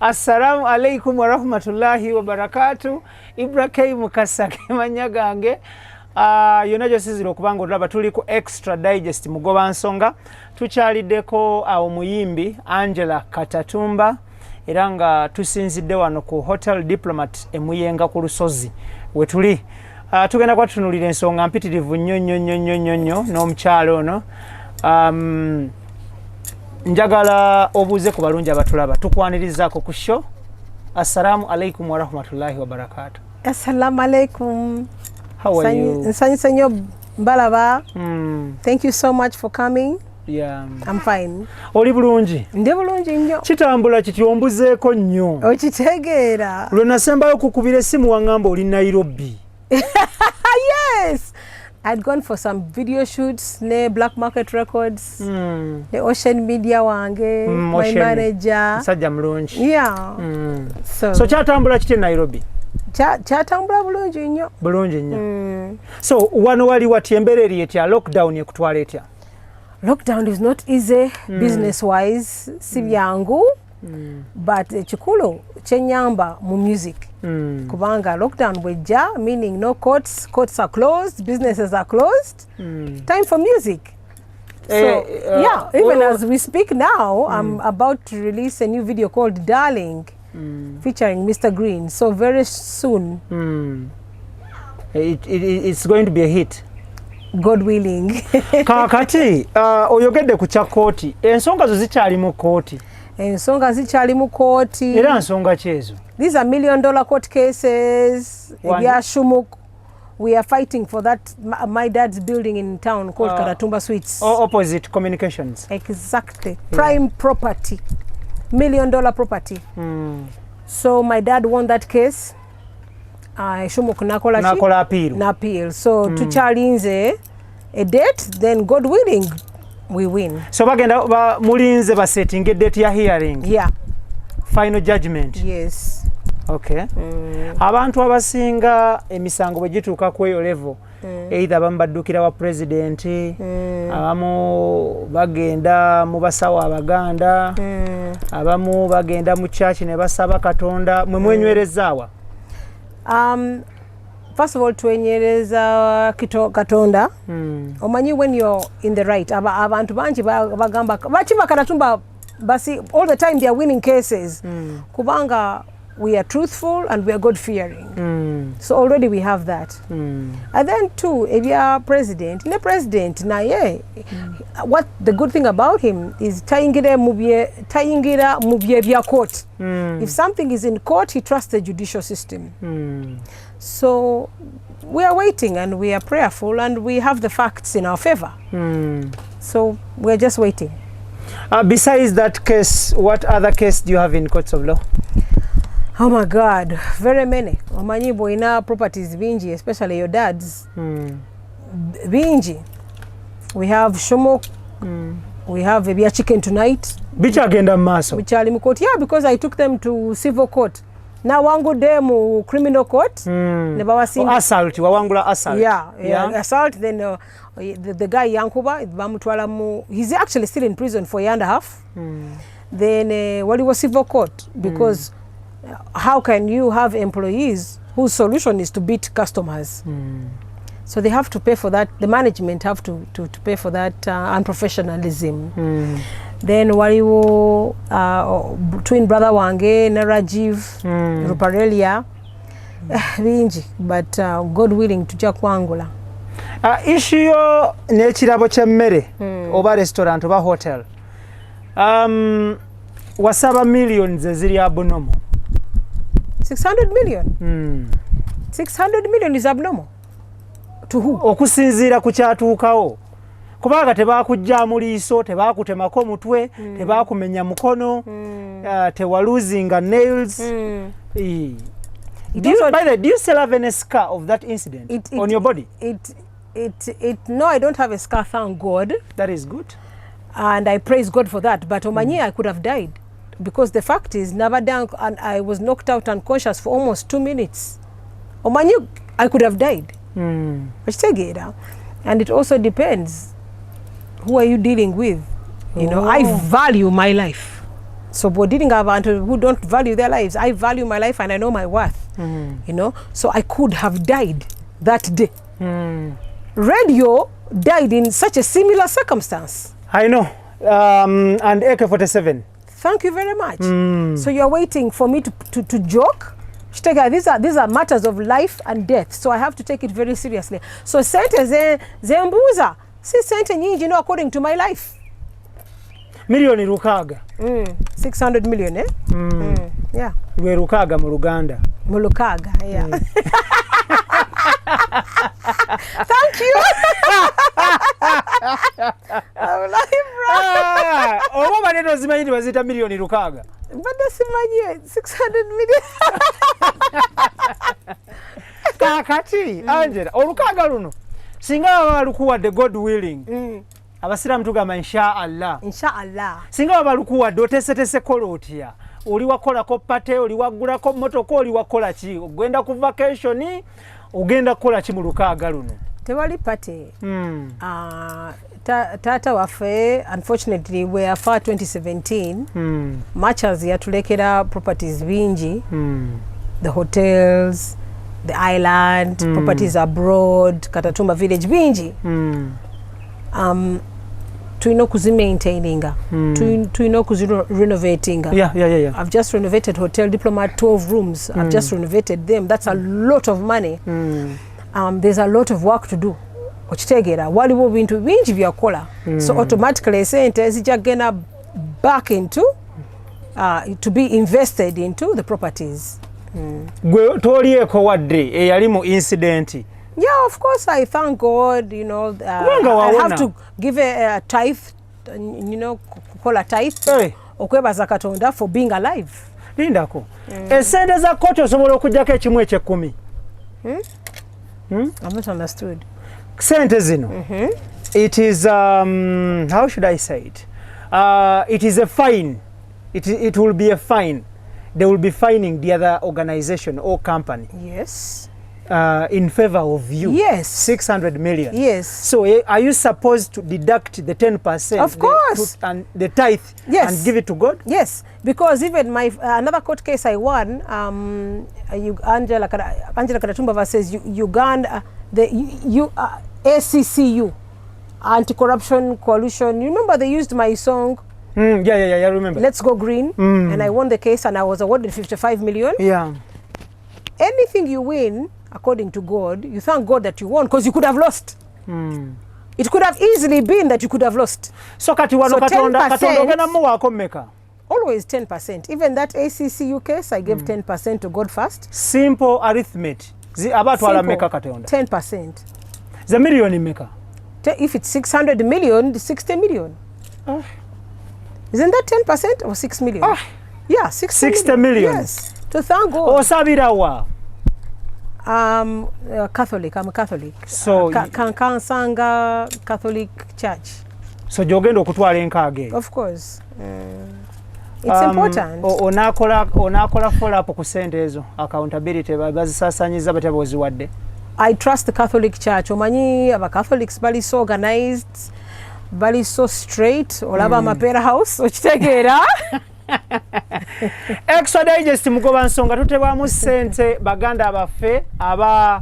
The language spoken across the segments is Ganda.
Assalamu alaikum wa rahmatullahi wa barakatuh. IBRAH mukasa kemanya gange. Yona josiziro kubanga olaba tuli ku extra digest mugoba nsonga. Tukyaliddeko awo muyimbi Angella Katatumba era nga tusinzidde wano ku Hotel Diplomat emuyenga ku Lusozi wetuli. Tugenda kwatunulira ensonga mpitirivu nnyo n'omukyalo ono. Njagala obuze ku balungi abatulaba tukwanirizaako ku show. Assalamu alaikum wa rahmatullahi wa barakatuh. Assalamu alaikum. How are you? Sanyo Balaba. Thank you so much for coming. Yeah. I'm fine. Oli bulungi? Ndi bulungi nnyo. Kitambula kiti ombuzeeko nnyo. Okitegeera. Lwe nasembayo kukubira essimu wangamba oli Nairobi. Yes. I'd gone for some video shoots ne Black Market Records, the Ocean Media wange, my manager. Sajja mulungi. Yeah. So kyatambula kiti Nairobi? Kyatambula bulungi nnyo. Bulungi nnyo. So wano wali wati embera eri etya lockdown ekutwala etya? Lockdown is not easy business wise, si byangu. But chikulu chenyamba mu music. Kubanga lockdown bwejja, meaning no courts are closed, businesses are closed. Time for music. So yeah, even as we speak now, I'm about to release a new video called Darling, featuring Mr. Green. So very soon. It's going to be a hit. God willing. Kakati oyogedde ku kya kooti, ensonga zo zikyali mu kooti. Ensonga zikyali mu kooti. Era nsonga ki ezo? These are $1 million court cases. Ebya Shumuk. We are fighting for that. My dad's building in town called Katatumba Suites. Opposite Communications. Exactly. Prime property. $1 million property. So my dad won that case. Shumuk nakola appeal. Na appeal. So tuchalinze a date, then God willing, we win. So bagenda mulinze ba setting a date ya hearing. Yeah. Final judgment. Yes. Okay. Abantu abasinga emisango bwe gituuka ku eyo level. Either bambadukira wa president, abamu bagenda mu basawo abaganda, abamu bagenda mu church ne basaba Katonda, mwe mwenywerezaawa. First of all, twenyereza Katonda. Omanyi when you're in the right. Abantu banji bagamba bachiba Katatumba basi all the time they are winning cases. Kubanga we are truthful and we are God fearing. So already we have that. And then too, if you are president, na ye, what the good thing about him is tayingira mubye bya court. If something is in court, he trusts the judicial system. So we are waiting and we are prayerful and we have the facts in our favor. So we're just waiting. Besides that case, what other case do you have in courts of law? Oh my God, very many. Omanyi boina properties bingi, especially your dad's. Bingi. We have Shumok. We have Ebya Chicken Tonight. Bichagenda maso. Bichali mu court. Yeah, because I took them to civil court. Now wangu mu criminal court. Assault, wawangula assault. Yeah. Assault. Then the guy Yankuba, bamutwala mu. He's actually still in prison for a year and a half. Then what was civil court? Because how can you have employees whose solution is to beat customers? So they have to pay for that. The management have to pay for that unprofessionalism. Then waliwo twin brother wange na Rajiv Ruparelia bingi, but God willing tujja kwangula. Issue yo n'ekirabo ky'emmere oba restaurant oba hotel. Wasaba millions eziri abnormal. 600 million. 600 million is abnormal. To who? Okusinziira ku kyatuukawo. Kubanga tebakujja mu liiso, tebakutemako omutwe, tebakumenya mukono, tewa losing nails. Do you still have any scar of that incident on your body? No, I don't have a scar, thank God. That is good. And I praise God for that. But Omanyi, I could have died. Because the fact is, never down, and I was knocked out unconscious for almost 2 minutes. Omanyi, I could have died. And it also depends. Who are you dealing with? You know, I value my life. So dealing abantu who don't value their lives. I value my life and I know my worth. You know, so I could have died that day. Radio died in such a similar circumstance. I know. And AK-47. Thank you very much. So you're waiting for me to joke? These are matters of life and death, so I have to take it very seriously. So sente zembuza si sente nyingi, you know, according to my life. Milioni rukaga. 600 million, eh? Yeah. Lwe rukaga mu Luganda. Mu Lukaga, yeah. Thank you. I'm like, IBRAH. Oba baneno zimanyi bazita milioni rukaga. Bada simanyi 600 million. Kakati, Angela, olukaga luno. Singa balukuwadde God willing. Abasiramu tugamba inshallah. Inshallah. Singa balukuwadde otesetese kola otya. Oli wakola ko pate, oli wagulako motoka, oli wakola ki? Ogenda ku vacation, ogenda kukola ki mu lukaga luno? Tewali pate. Tata waffe, unfortunately, we are far 2017. Machas yatulekera properties bingi. The hotels, the island, properties abroad, Katatumba village bingi. Tuino kuzimaintaininga, tuino kuzirenovatinga. Yeah. I've just renovated Hotel Diplomat 12 rooms. I've just renovated them. That's a lot of money. There's a lot of work to do. Ochitegera waliwo bintu bingi byakola. So automatically sente zijagenda back into to be invested into the properties. Gwe tolieko wadde eyali mu incident. Yeah, of course, I thank God, you know, I have to give a tithe, you know, call a tithe, okwebaza Katonda for being alive. Lindako. Esente za kocho osobola okujjako ekimu eky'ekkumi. I'm not understood. Sente zino. It is, how should I say it? It is a fine. It will be a fine. They will be fining the other organization or company. Yes. In favor of you. Yes. 600 million. Yes. So are you supposed to deduct the 10%? Of course. And the tithe, yes, and give it to God? Yes. Because even my another court case I won, Angela Katatumba versus Uganda, the ACCU, Anti-Corruption Coalition. You remember they used my song? Yeah, I remember. Let's Go Green. And I won the case and I was awarded 55 million. Yeah. Anything you win, according to God, you thank God that you won because you could have lost. It could have easily been that you could have lost. So kati wano Katonda ogenda muwaako mmeka? Always 10%. Even that ACCU case, I gave 10% to God first. Simple arithmetic. Abatwala mmeka Katonda? 10%. Za million mmeka? If it's 600 million, 60 million. Isn't that 10% or 6 million? Yeah, 60 million. Yes. To thank God. Osabirawa? Catholic. I'm a Catholic. So Kansanga Catholic Church. So jogenda okutwala enkage? Of course. It's important. Onakola follow up ku sente ezo, accountability bazisasanyiza batya boziwadde? I trust the Catholic Church. Omanyi aba Catholics bali so organized, bali so straight. Olaba amapera house okitegeera. Extradigest mugoba nsonga tutebwamu sente baganda abaffe aba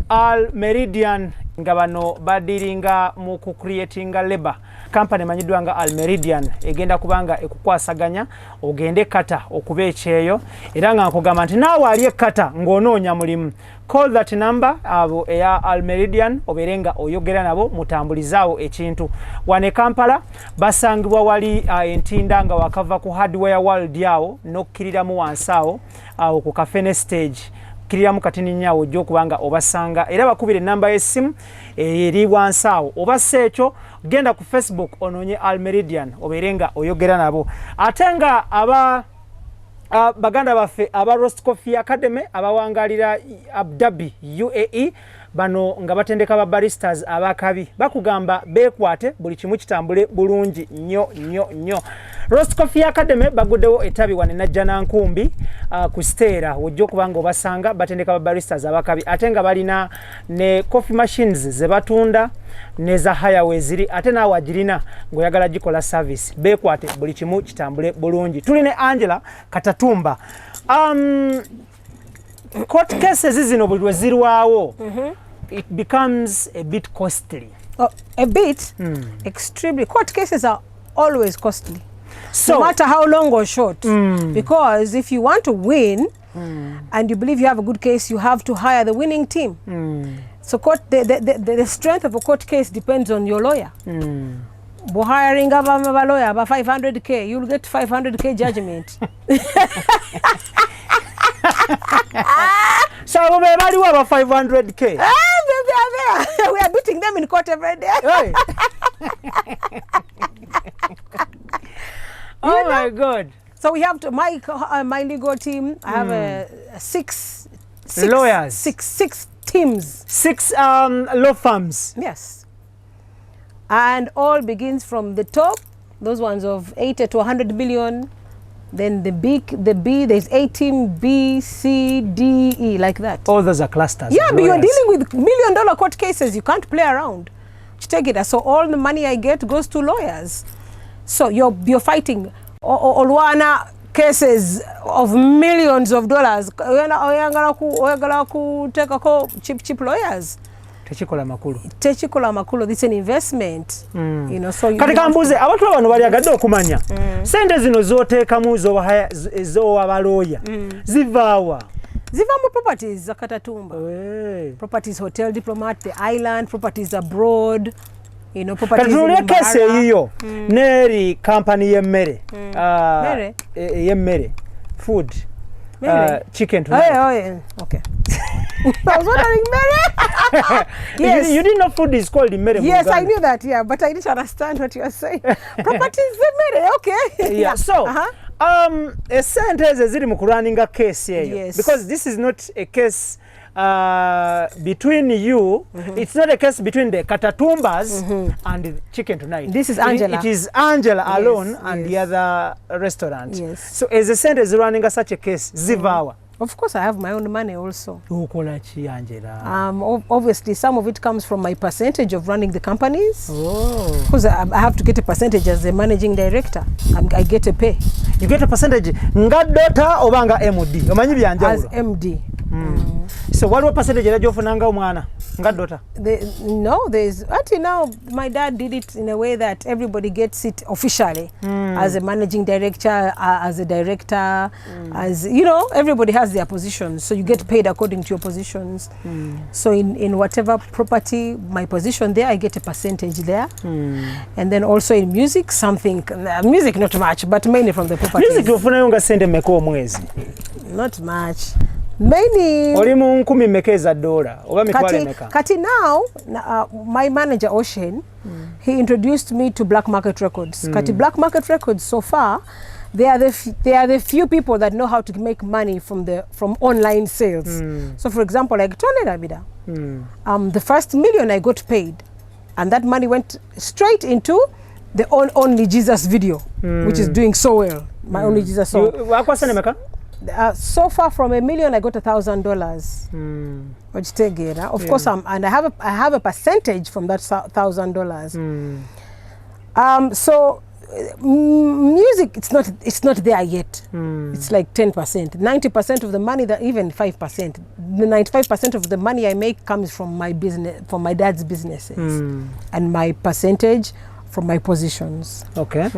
Al Meridian nga bano badiringa mu ku creatinga labor company manyiddwa nga Al Meridian egenda kubanga ekukwasaganya ogende kata okuba ekyeyo era nga nkugamba nti naawe ali ekkata ng'onoonya mulimu. Call that number abo eya Al Meridian oberenga oyogera nabo mutambulizaawo ekintu. Wane Kampala basangibwa wali entinda nga wakava ku Hardware World yawo nokkiriramu wansi awo ku Kafene stage. Kiriramu katini nyawo jjo kubanga obasanga era bakubire namba y'essimu eri wansi awo. Obassa ekyo genda ku Facebook ononye Al Meridian oberenga oyogera nabo. Ate nga baganda baffe aba Roast Coffee Academy abawangalira Abu Dhabi UAE bano nga batendeka ba baristas abakabi bakugamba bekwate buli kimu kitambule bulungi nnyo. Roast Coffee Academy baguddewo etabi wane najja Nankumbi ku Stera wojjo kubanga obasanga batendeka ba baristas abakabi ate nga balina ne coffee machines ze batunda ne za highway ziri ate naawe agirina ng'oyagala gikola service beekwate buli kimu kitambule bulungi. Tuli ne Angela Katatumba. Court cases zino buli lwe zirwawo it becomes a bit costly. Oh, a bit? Extremely. Court cases are always costly. So, no matter how long or short. Because if you want to win and you believe you have a good case, you have to hire the winning team. So the strength of a court case depends on your lawyer. Hiring a lawyer about 500K, you'll get 500K judgment. So we value about 500K. We are beating them in court every day. Oh my God! So we have to my legal team. I have six lawyers, six teams, 6 law firms. Yes, and all begins from the top. Those ones of 80 to 100 billion. Then the B, there's A team, B, C, D, E, like that. All those are clusters. Yeah, but you're dealing with $1 million court cases. You can't play around. You take it. So all the money I get goes to lawyers. So you're fighting Olwana cases of millions of dollars. Take a cheap lawyers. Techikola makulu. This is an investment. You know, so you katika mbuze abantu bano bali agadde okumanya sente zino zoteekamu zo abaloya zivaawa mu properties za Katatumba. Properties Hotel Diplomat, the island, properties abroad, you know, properties in kese yiyo neri company yemmere yemmere food chicken tonight. Yeah. Okay. I was wondering, Mary. Yes. You didn't know food is called Mary. Yes, I knew that, yeah, but I didn't understand what you were saying. Properties Mary, okay. Yeah. So, a sentence is ziri mu running a case here. Yes. Because this is not a case between you. It's not a case between the Katatumbas and the Chicken Tonight. This is Angela. It is Angela alone and the other restaurant. Yes. So as a sentence running a such a case, zivawa. Of course, I have my own money also. Angela? Obviously, some of it comes from my percentage of running the companies. Oh. Because I have to get a percentage as a managing director. I get a pay. You get a percentage? Nga dota obanga MD. Omanyi byanjawulo. As MD. So what percentage that you offer umwana? Nga dota? No, until now, my dad did it in a way that everybody gets it officially. As a managing director, as a director, as, you know, everybody has their positions. So you get paid according to your positions. So in whatever property, my position there, I get a percentage there. And then also in music, music not much, but mainly from the property. Music ufuna yunga sende meko mwezi? Not much. Many. Olimu nkumi mekeza dola. Oba mitwale meka. Kati now, my manager Ocean, he introduced me to Black Market Records. Kati Black Market Records so far, they are the few people that know how to make money from online sales. So for example, like Tony Rabida, the first $1 million I got paid, and that money went straight into the Only Jesus video, which is doing so well. My Only Jesus song. So far from $1 million, I got $1,000. Of course, and I have a percentage from that $1,000. So music, it's not there yet. It's like 10%, 90% of the money, that even 5%. The 95% of the money I make comes from my business, from my dad's businesses, and my percentage from my positions. Okay.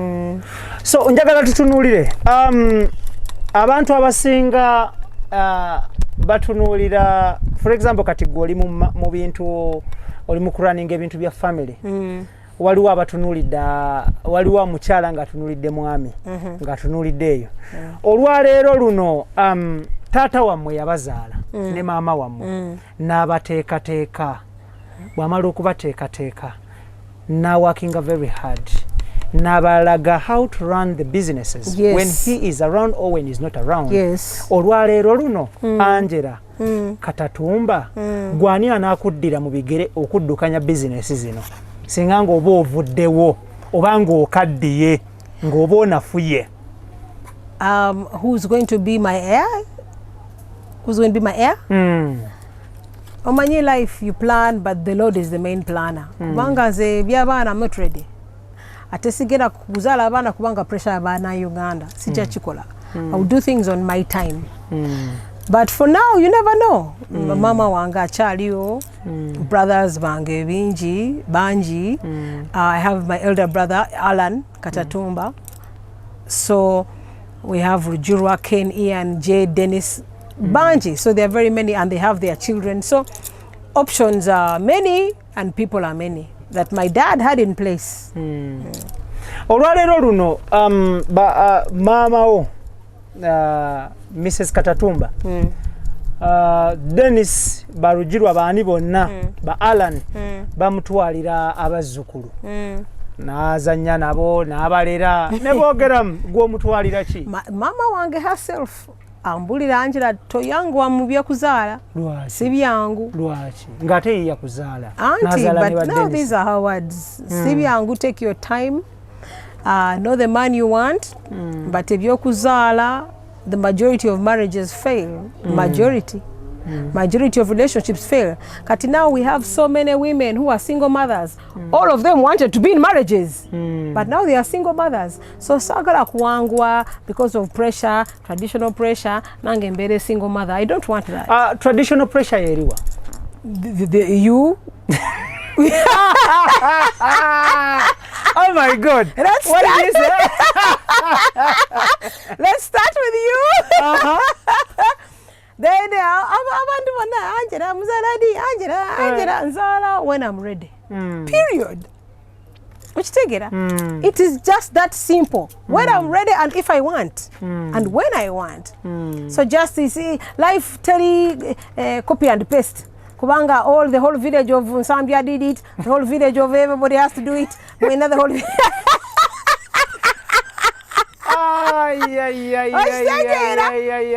So njagala tutunulire. Abantu abasinga batunulira, for example, kati gwe oli mu bintu, oli mu running ebintu bya family. Waliwo abatunulidda, waliwo omukyala ng'atunulidde mwami ng'atunulidde eyo. Olwaleero luno taata wammwe yabazaala ne maama wammwe n'abateekateeka, bw'amala okubateekateeka n'aworkinga very hard. Nabalaga how to run the businesses when he is around or when he's not around. Olwaleero luno Angela Katatumba gwani anakuddira mu bigere okuddukanya business zino singa ng'oba ovuddewo oba ng'okaddiye ng'oba onafuye. Who's going to be my heir? Who's going to be my heir? Omanyi life you plan, but the Lord is the main planner. Kubanga nze by'abaana I'm not ready. Ate sigenda kuzaala abaana kubanga pressure abaana Uganda. Sijja kikola. I will do things on my time. But for now, you never know. Mama wange akyaliwo, brothers bange bangi. I have my elder brother, Alan Katatumba. So we have Rujurwa, Ken, Ian, Jay, Dennis, bangi. So there are very many, and they have their children. So options are many, and people are many that my dad had in place. Olwaleero luno mama wo Mrs. Katatumba, Dennis barujirwa baani bonna ba Alan bamutwalira abazzukulu n'azannya nabo n'abalera ne boogeramu gw'omutwalira ki? Mama wange herself ambulira Angela toyangu mu byokuzaala si byangu. Lwaki? Ng'ate ye yakuzaala. Auntie, but now these are her words. Si byangu, take your time. Know the man you want, but ebyokuzaala, the majority of marriages fail. Majority of relationships fail. Kati now we have so many women who are single mothers. All of them wanted to be in marriages, but now they are single mothers. So sagala kuwangwa because of pressure, traditional pressure. Nange mbere single mother. I don't want that. Traditional pressure yeriwa. You. Oh my God! Let's start with you. Then abantu bonna Angela muzaladi Angela nzala when I'm ready. Period. Which take it? It is just that simple. When I'm ready and if I want, and when I want. So just you see, life tell copy and paste. Kubanga the whole village of Zambia did it. The whole village of everybody has to do it. Another whole.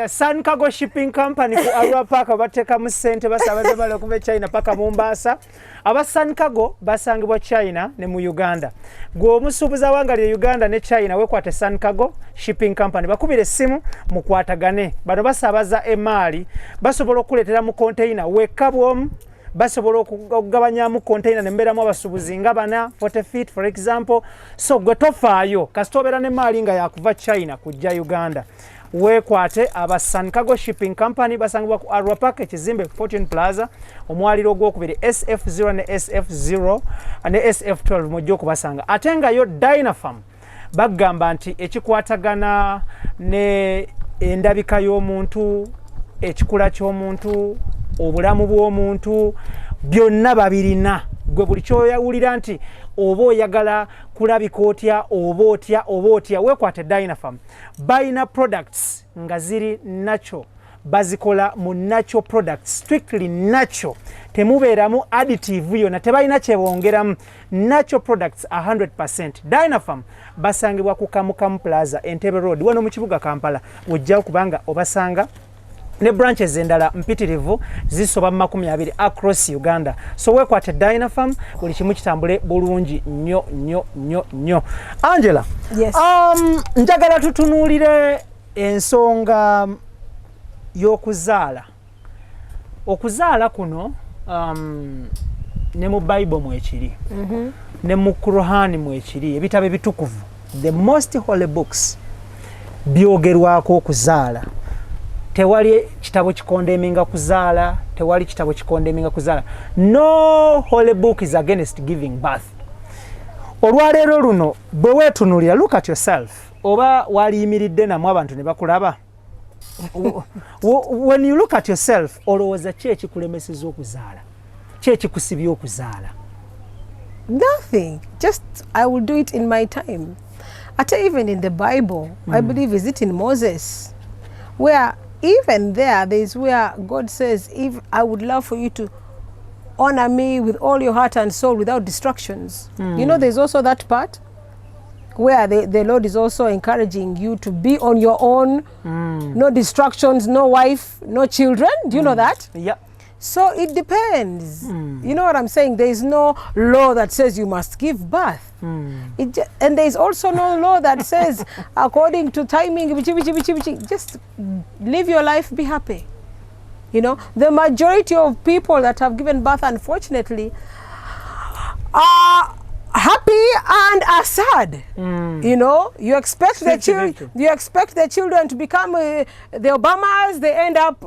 San Cargo Shipping Company ku Arua Park bateka mu sente basabaze bale kuva China paka Mombasa. Aba San Cargo basangibwa China ne mu Uganda. Gwe omusuubuza wangali Uganda ne China wekwate San Cargo Shipping Company bakubire simu mukwatagane. Bano basabaza emaali basobola okuletera mu container wekabwom basobola okugabanya mu container nemberamu abasubuzi nga bana 40 feet for example. So gwe tofaayo kasitobera ne maali nga yakuva China kujja Uganda wekwate aba San Cargo Shipping Company basangibwa ku Arua Park ekizimbe Fortune Plaza omwaliro gw'okubiri SF0 ne SF0 ne SF12 mujja okubasanga ate nga yo Dynafarm bagamba nti ekikwatagana ne endabika y'omuntu ekikula ky'omuntu obulamu bw'omuntu byonna babirina gwe buli kyoyawulira nti oba oyagala kulabika otya oba otya wekwate Dynafarm bayina products nga ziri natural bazikola mu natural products strictly natural temubeeramu additive yonna tebalina kyebongeramu natural products 100%. Dynafarm basangibwa ku Kamukamu Plaza Entebbe Road wano mu kibuga Kampala ojja kubanga obasanga ne branches endala mpitirivu zisoba 20 across Uganda. So wekwate Dynafarm buli kimu kitambule bulungi nnyo. Angela, yes. Njagala tutunuulire ensonga y'okuzaala. Okuzaala kuno ne mu Bible mwekiri. Ne mu Quran mwekiri. Ebitabo ebitukuvu. The most holy books byogerwako okuzaala. Tewali kitabo kikondeminga kuzaala, tewali kitabo kikondeminga kuzaala. No holy book is against giving birth. Olwaleero luno bwe weetunuulira, look at yourself. Oba waliyimiridde namwe abantu ne bakulaba. When you look at yourself, olowooza ki ekikulemeseza okuzaala? Ki ekikusibya okuzaala? Nothing. Just I will do it in my time. Even in the Bible, I believe, is it in Moses, where even there is where God says, if I would love for you to honor me with all your heart and soul without distractions. You know, there's also that part where the Lord is also encouraging you to be on your own, no distractions, no wife, no children. Do you know that? Yeah. So it depends. You know what I'm saying? There is no law that says you must give birth. And there is also no law that says according to timing, just live your life, be happy. You know, the majority of people that have given birth, unfortunately, are happy and are sad. You know, you expect the children to become the Obamas. They end up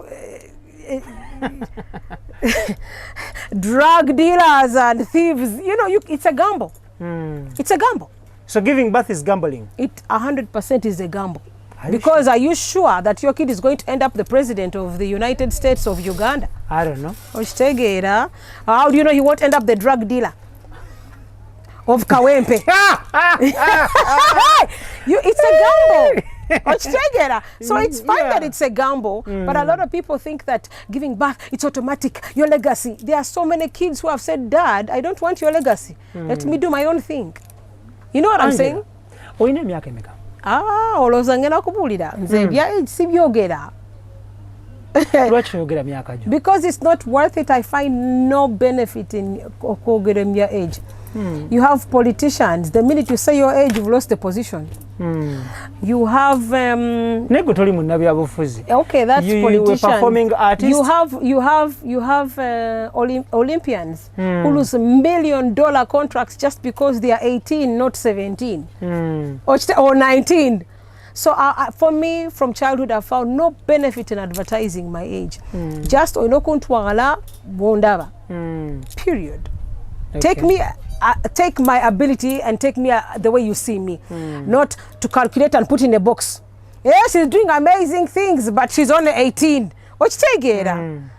drug dealers and thieves. You know, it's a gamble. It's a gamble. So giving birth is gambling? It 100% is a gamble. Because are you sure that your kid is going to end up the president of the United States of Uganda? I don't know. How do you know he won't end up the drug dealer of Kawempe? It's a gamble. So it's fine that it's a gamble, but a lot of people think that giving birth, it's automatic, your legacy. There are so many kids who have said, Dad, I don't want your legacy. Let me do my own thing. You know what I'm saying? Olowooza ngenda kubuulira nze ebya age sibyogera. Lwaki oyogera myaka gyo? Because it's not worth it. I find no benefit in kwogera your age. You have politicians, the minute you say your age, you've lost the position. You have nego toli mu nabyabufuzi. Okay, that's politicians. You were performing artist. You have Olympians who lose $1 million contracts just because they are 18, not 17 or 19. So for me, from childhood, I found no benefit in advertising my age. Just oinokuntwala bondaba. Period. Okay. Take my ability and take me the way you see me, not to calculate and put in a box. Yeah, she's doing amazing things, but she's only 18.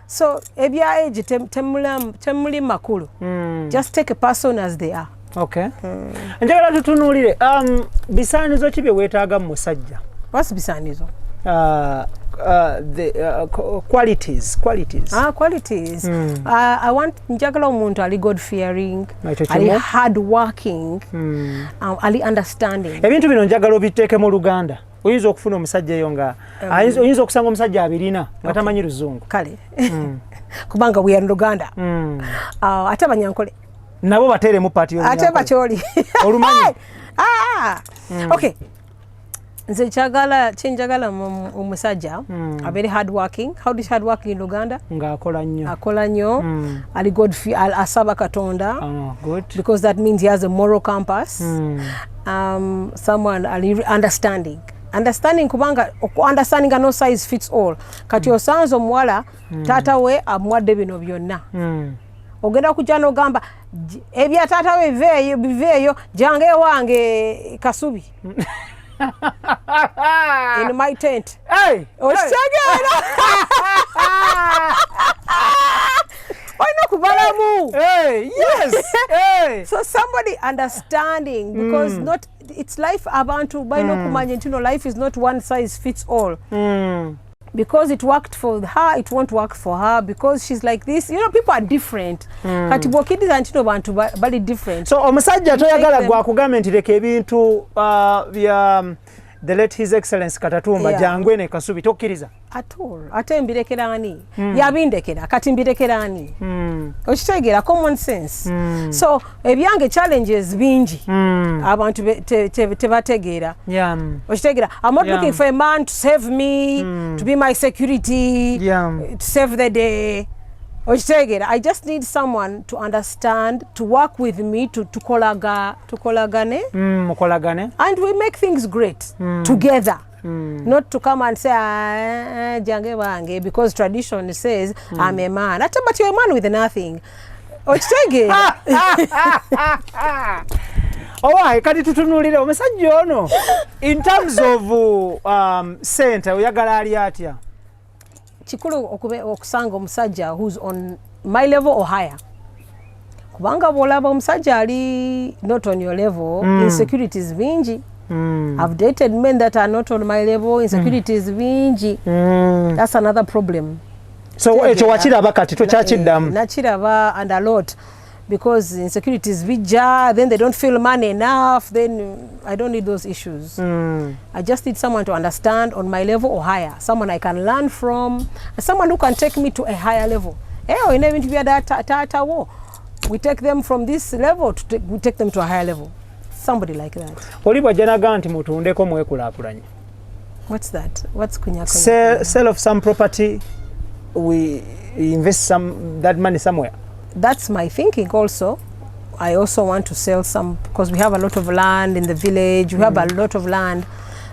So, ebya age temuli makulu. Just take a person as they are. Okay. Njagala tutunuulire bisaanizo ki bye weetaaga mu musajja? What's bisaanizo? The qualities. Qualities. I want njagala omuntu ali God fearing, ali hard working, ali understanding. Ebintu bino njagala obiteeke mu Luganda. Oyinza okufuna omusajja eyo nga oyinza okusanga omusajja abirina nga tamanyi Luzungu. Kale. Kubanga we are in Luganda. Ate abanyankole. Nabo bateeremu paati y'olunyankole. Ate bakyoli. Olumanyi. Okay. Nze kyenjagala omusajja very hard working. How is hard working in Uganda? Ng'akola nnyo. Akola nnyo. Ali God asaba Katonda. Good. Because that means he has a moral compass. Someone ali understanding. Understanding kubanga understanding no size fits all. Kati osanze omuwala taata we amuwadde bino byonna. Ogenda kujja n'ogamba ebya taata we biveeyo jange wange Kasubi. In my tent. Hey! Hey! Yes! Hey! So somebody understanding, because not it's life abantu by no kumanya ntino life is not one size fits all. Because it worked for her, it won't work for her because she's like this. You know, people are different. Kati bwokidi ntino bantu bali different. So omusajja toyagala gwa kugambe nti leka ebintu bya the late His Excellency Katatumba jangwe ne Kasubi tokkiriza at all. Ate mbirekera ani yabindekera kati mbirekera ani okitegera common sense. So ebyange challenges bingi abantu tebategeera. Okitegera I'm not looking for a man to save me, to be my security, to save the day. I just need someone to understand, to work with me, to kolagane, and we make things great together. Not to come and say jange wange because tradition says I'm a man. But you're a man with nothing. Alright, kati tutunulire omusajja ono in terms of center oyagala ali atya? Kikulu okusanga omusajja who's on my level or higher. Kubanga bwolaba omusajja ali not on your level, insecurities bingi. I've dated men that are not on my level, insecurities bingi. That's another problem. So ekyo wakiraba kati tokyakiddamu? Nakiraba and a lot. Because insecurities bija, then they don't feel man enough, then I don't need those issues. I just need someone to understand on my level or higher, someone I can learn from, someone who can take me to a higher level. oyina ebintu bya taatawo, we take them from this level we take them to a higher level. Somebody like that. Oli bwajanaga nti mutundeko mwekulaakulanye. What's that? What's kunya? Sell of some property, we invest that money somewhere. That's my thinking also. I also want to sell some, because we have a lot of land in the village. We have a lot of land.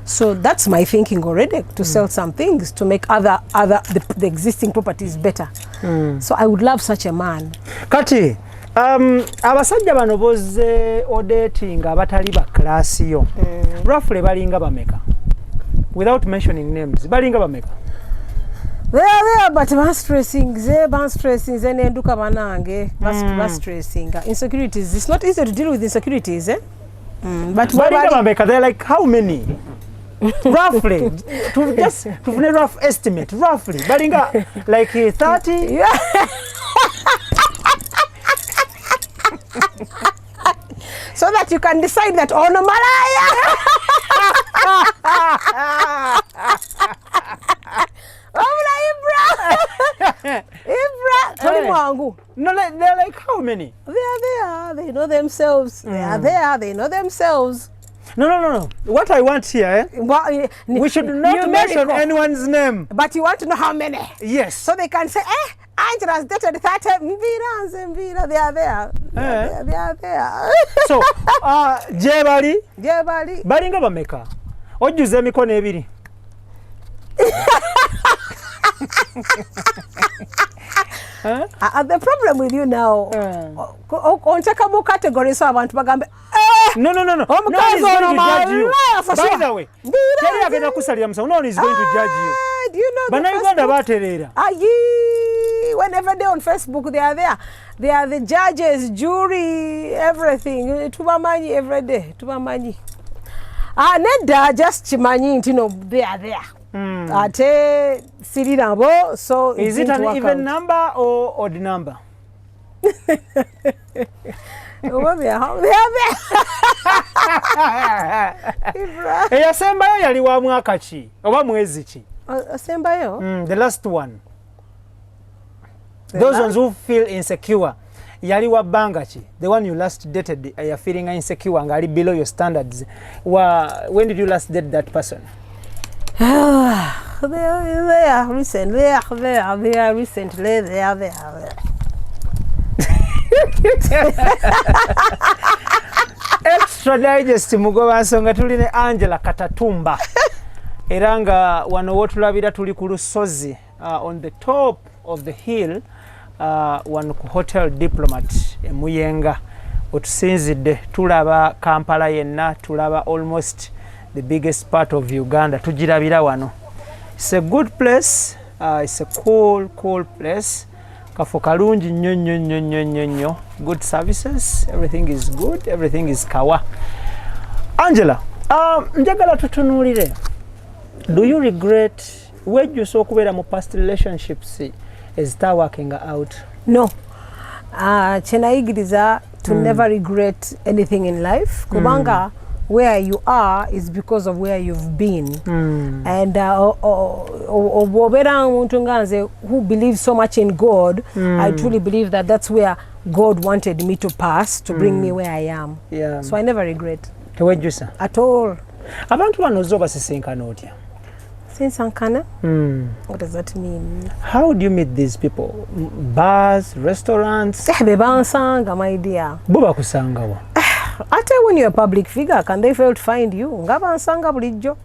So that's my thinking already, to sell some things to make the existing properties better. So I would love such a man. Kati, abasajja bano bozze odating abatali ba class yo. Roughly balinga bameka. Without mentioning names, balinga bameka. They are there, but stressing, nenduka banange, stressing. Insecurities. It's not easy to deal with insecurities, eh? But they're like how many? Roughly, to a rough estimate, roughly. Balinga like 30. Yeah. So that you can decide that oh no malaya. IBRAH, no, they're like how many? They are there. They know themselves. They are there. They know themselves. No. What I want here, we should not mention anyone's name. But you want to know how many? Yes. So they can say, Angela has dated 30 Mvira. They are there. They are there. So, Jebali. Balinga bameka. Ojuze emikono ebiri. The problem with you now, on checkable category, so abantu bagambe. No. No one is going to judge you. By the way, Terry agenda kusalira musa. No one is going to judge you. Do you know Bana Uganda baterera. Whenever they on Facebook, they are there. They are the judges, jury, everything. Tubamanyi every day. Tubamanyi. Nedda just chimanyi, you know, they are there. Ate sirirabo, so is it an even number or odd number? They are there. Eyasembayo yali wa mwaka ki oba mwezi ki? Asembayo? The last one. Those ones who feel insecure. Yali wa banga ki? The one you last dated, you're feeling insecure and are below your standards. When did you last date that person? They are recently. Extra digest mugoba nsonga tuli ne Angela Katatumba. Era nga wano wotulabira tuli ku lusozi on the top of the hill wano ku Hotel Diplomat e Muyenga. Otusinzidde tulaba Kampala yenna, tulaba almost the biggest part of Uganda. Tujirabira wano. It's a good place. It's a cool place. Kafo kalungi nnyo. Good services. Everything is good. Everything is kawa. Angela, njagala tutunulire. Do you regret when you saw kubeera mu past relationships is that working out? No. Chenayigiriza to never regret anything in life. Kubanga where you are is because of where you've been. And who believes so much in God, I truly believe that that's where God wanted me to pass to bring me where I am. Yeah. So I never regret. Tewejjusa? At all. Abantu bano zo basisinkana otya? Sinsankana? What does that mean? How do you meet these people? Bars, restaurants? Bebansanga, my dear. Bo bakusangawa? Ate when you're a public figure, can they fail to find you? Ngabansanga bulijjo.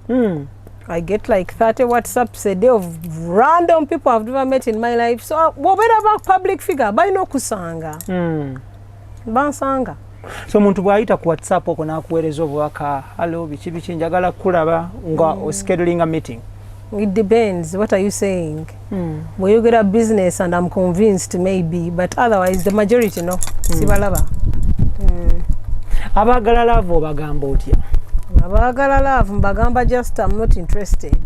I get like 30 WhatsApps a day of random people I've never met in my life. So wobera about public figure, baino kusanga. Bansanga. So muntu bwayita ku WhatsApp okwo nakuweereza obwaka hello bichi njagala kulaba nga scheduling a meeting. It depends. What are you saying? When you get a business and I'm convinced maybe, but otherwise the majority no. Sibalaba. Abagala love obagamba otya? Abagala love mbagamba just I'm not interested.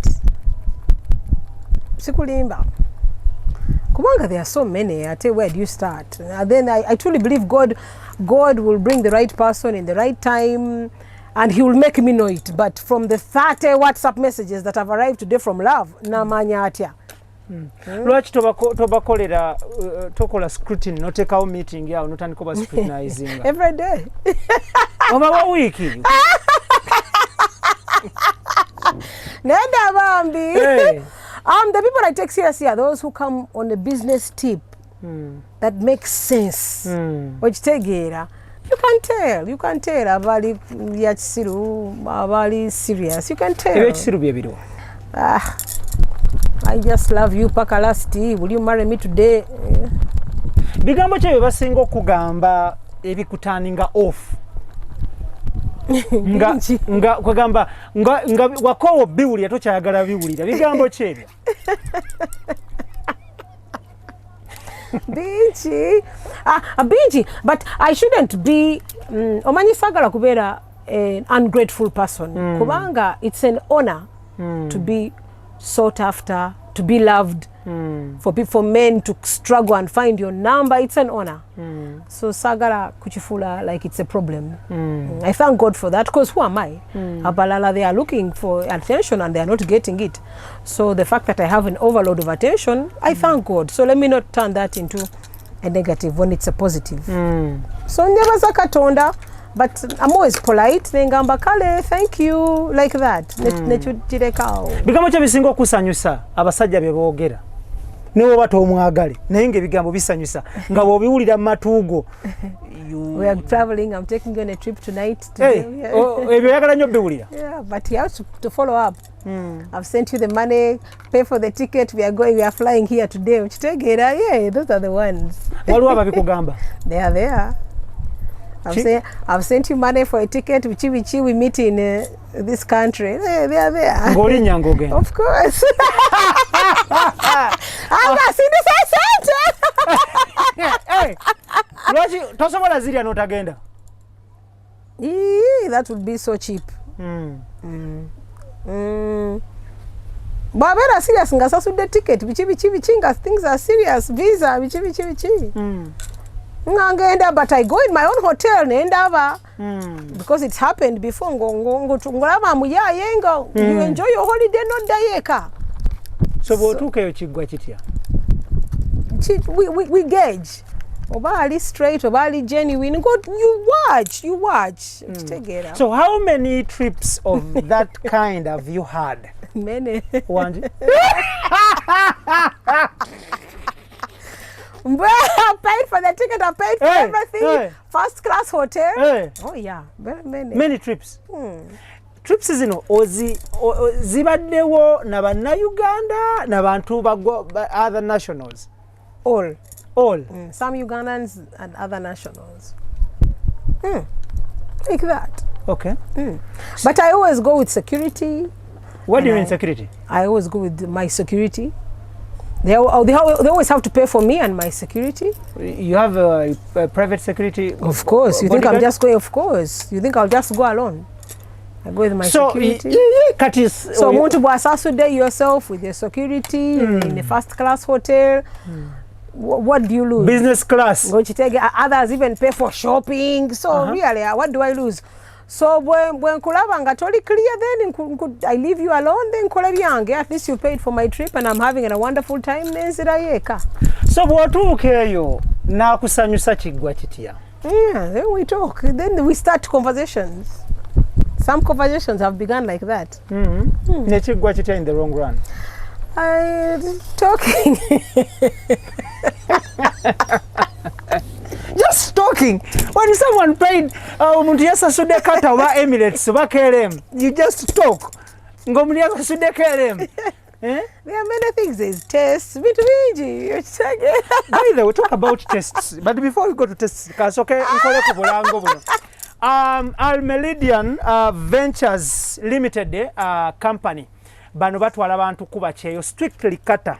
Sikulimba. Kubanga there are so many. I tell you, where do you start? And then I truly believe God will bring the right person in the right time and he will make me know it. But from the 30 WhatsApp messages that have arrived today from love, namanya atya. Lwaki tobakolera tokola scrutiny notekawo meeting yawo notandika oba scrutinizing every day oba wa weeki nenda bambi the people I take seriously are those who come on a business tip that makes sense okitegeera you can tell abali ya kisiru abali serious you can tell ebyo kisiru byebiro I just love you paka last will you marry me today bigambo kye basinga okugamba ebikutaninga off nga kwagamba nga wakowo biwulira tokyayagala biwulira bigambo kyebyo bingi bingi but I shouldn't be omanyi sagala kubeera an ungrateful person kubanga it's an honor to be sought after, to be loved, for men to struggle and find your number. It's an honor. So sagala kuchifula like it's a problem. I thank God for that because who am I? Abalala, they are looking for attention and they are not getting it. So the fact that I have an overload of attention, I thank God. So let me not turn that into a negative when it's a positive. So never Katonda. But I'm always polite. Nengamba kale, thank you, like that. Bigambo kye bisinga okusanyusa abasajja bye boogera. Niwo bato omwagale. Naye ng'ebigambo bisanyusa. Nga bw'obiwulira mu matuugo. We are traveling. I'm taking you on a trip tonight. Ebyo oyagala nnyo biwulira. Yeah, but you have to follow up. I've sent you the money, pay for the ticket. We are flying here today. Yeah, those are the ones. Waliwo ababikugamba. They are there. I've sent you money for a ticket. Wichi we meet in this country. They are there. Ngoli nyango again. Of course. I'm not seeing this I Hey, Roji, tosobola ziri anotagenda. That would be so cheap. Babera serious nga sasudde ticket. Wichi nga things are serious. Visa wichi. Ngangenda, but I go in my own hotel nendaba because it's happened before. Ngolaba muyayenga you enjoy your holiday not dayeka. So botukeyo kigwa kitya? We gauge. Obali straight, obali genuine. Go, you watch. So how many trips of that kind have you had? Many. One. I paid for the ticket, I paid for everything. First class hotel. Oh yeah, very many. Many trips. Trips zino zibaddewo na bannayuganda n'abantu other nationals. All. Some Ugandans and other nationals. Like that. Okay. But I always go with security. What do you mean security? I always go with my security. They always have to pay for me and my security. You have a private security? Of course. You think I'm just going? Of course. You think I'll just go alone? I go with my security. So Muntu Bwasasude yourself with your security in a first class hotel. What do you lose? Business class. Others even pay for shopping. So really, what do I lose? So when kulaba nga toli clear, then I leave you alone, then kola byange. At least you paid for my trip and I'm having a wonderful time. Nenzirayeka. So bw'otuukeeyo n'akusanyusa kiggwa kitya? Yeah, then we talk. Then we start conversations. Some conversations have begun like that. Ne kiggwa kitya in the long run? Talking. Just talking. When someone paid omuntu yasasudde kata oba Emirates oba KLM, you just talk. Ng'omuntu yasasudde KLM. There are many things. There's tests. By the way, we talk about tests. But before we go to tests, okay, Almeridian Ventures Limited company. Bano batwala abantu kuba kyeyo strictly kata.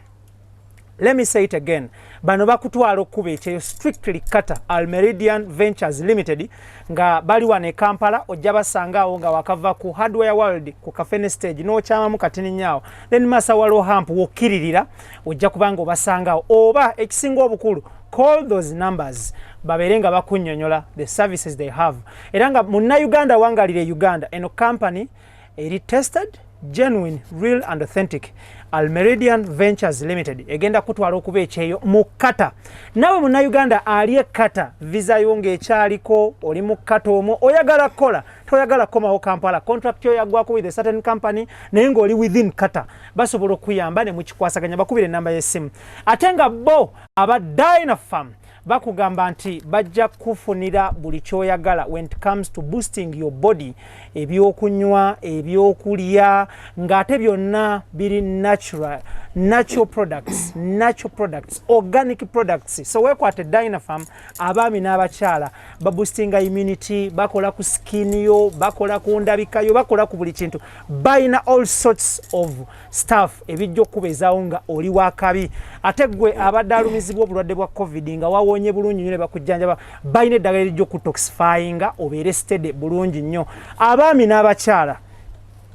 Let me say it again. Bano bakutwala okuba ekyeyo strictly kata. Almeridian Ventures Limited nga bali wane Kampala ojja basangawo nga wakava ku Hardware World ku Kafene stage n'okyamamu katini nyaawo. Then Masawalo Hamp wokkiririra ojja kubanga obasangawo. Oba ekisinga obukulu, call those numbers. Babeere nga bakunnyonnyola the services they have. Era nga munnayuganda wangalire Uganda eno company eri tested, genuine, real and authentic. Almeridian Ventures Limited egenda kutwala okuba ekyeyo mu kata. Nawe munnayuganda ali ekata visa yonge ekyaliko oli mu kata omwo oyagala kola toyagala komawo Kampala contract yo yagwako with a certain company naye ng'oli within kata basobola okuyamba ne mukikwasaganya bakubire namba y'essimu ate nga bo aba Dynafarm bakugamba nti bajja kufunira buli kyoyagala when it comes to boosting your body ebyokunywa ebyokulya ng'ate byonna biri natural products organic products so wekwate Dynafarm abaami n'abakyala baboostinga immunity bakola ku skin yo bakola ku ndabika yo bakola ku buli kintu bayina all sorts of stuff ebijja okubezaawo nga oli wakabi ate gwe abadde alumizibwa obulwadde bwa covid nga wawonye bulungi nnyo ne bakujjanjaba bayina eddagala erijja okutoxifyinga obeere steady bulungi nnyo abaami n'abakyala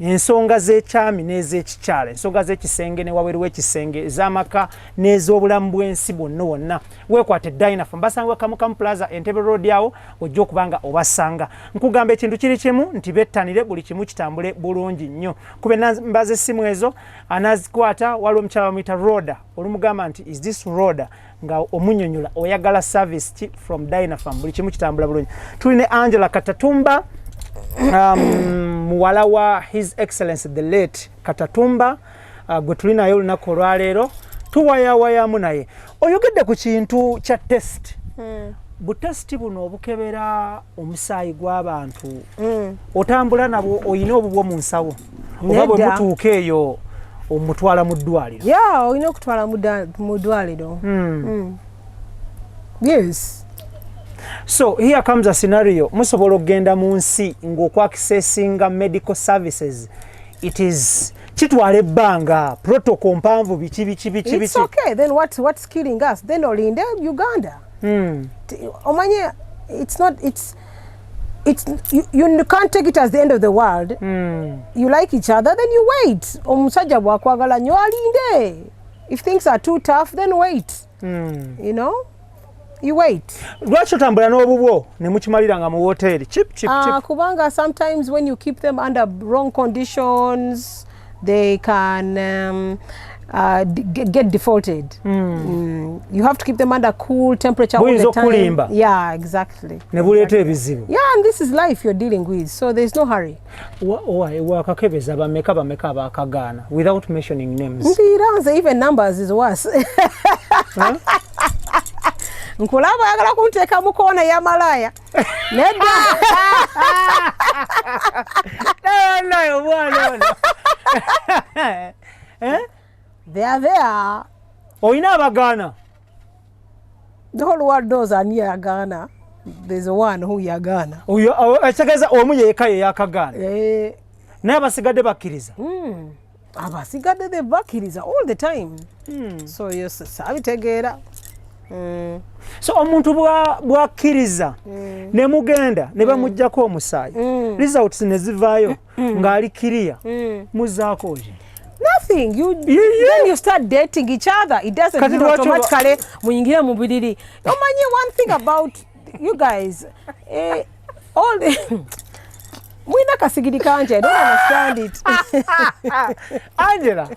ensonga z'ekyami n'ez'ekikyala ensonga z'ekisenge ne wabweru w'ekisenge ez'amaka n'ez'obulamu bw'ensi bwonna wonna weekwate Dynafarm basanga Kamukamu Plaza Entebbe Road awo ojja okubanga obasanga nkugamba ekintu kiri kimu nti bettanire buli kimu kitambule bulungi nnyo kube namba z'essimu ezo anazikwata waliwo omukyala bamuyita Roda olumugamba nti is this Roda nga omunyonyola oyagala service ki from Dynafarm buli kimu kitambula bulungi tuline Angela Katatumba muwala wa His Excellency the late Katatumba gwe tulinayo olunaku olwaleero tuwayawayamu naye oyogedde ku kintu kya test butesiti buno obukebera omusaayi gw'abantu otambula nabwo oyina obubwo mu nsawo oba bwe mutuuka eyo omutwala mu ddwaliro oyina okutwala mu ddwaliro yes. So here comes a scenario musobola okgenda mu nsi ng'okwakisesinga medical services it is kitwala ebbanga protocol mpanvu biki it's okay then what's killing us then olinde Uganda omanye you can't take it as the end of the world you like each other then you wait omusajja bwakwagala nnyo alinde if things are too tough then wait you know you wait. Lwaki otambula n'obubwo ne mukimaliranga mu hoteli chip. Kubanga sometimes when you keep them under wrong conditions they can get defaulted. You have to keep them under cool temperature all the time. Yeah, exactly. Ne buleeta ebizibu. Yeah, and this is life you're dealing with, so there's no hurry. Wakakebeza bameka bakagaana without mentioning names. Mbiranze even numbers is worse. Nkulaba agala kunteeka mu koona ya malaya. Nedda. Nayo bwana ono. They are there. Oyina abagaana. The whole world knows ani yagaana. There's one who yagaana. Ekitegeeza omu yeeka ye yakagaana. Naye abasigadde bakkiriza. Abasigadde they bakkiriza all the time. So yes, sabitegeera. So omuntu bwakkiriza ne mugenda ne bamuggyako omusaayi results ne zivaayo ng'ali kiriya muzaako ki? Nothing. Then you start dating each other. It doesn't mean automatically muyingira mu buliri. Omanyi one thing about you guys, all the mwina kasigiri kanje, I don't understand it. Angela,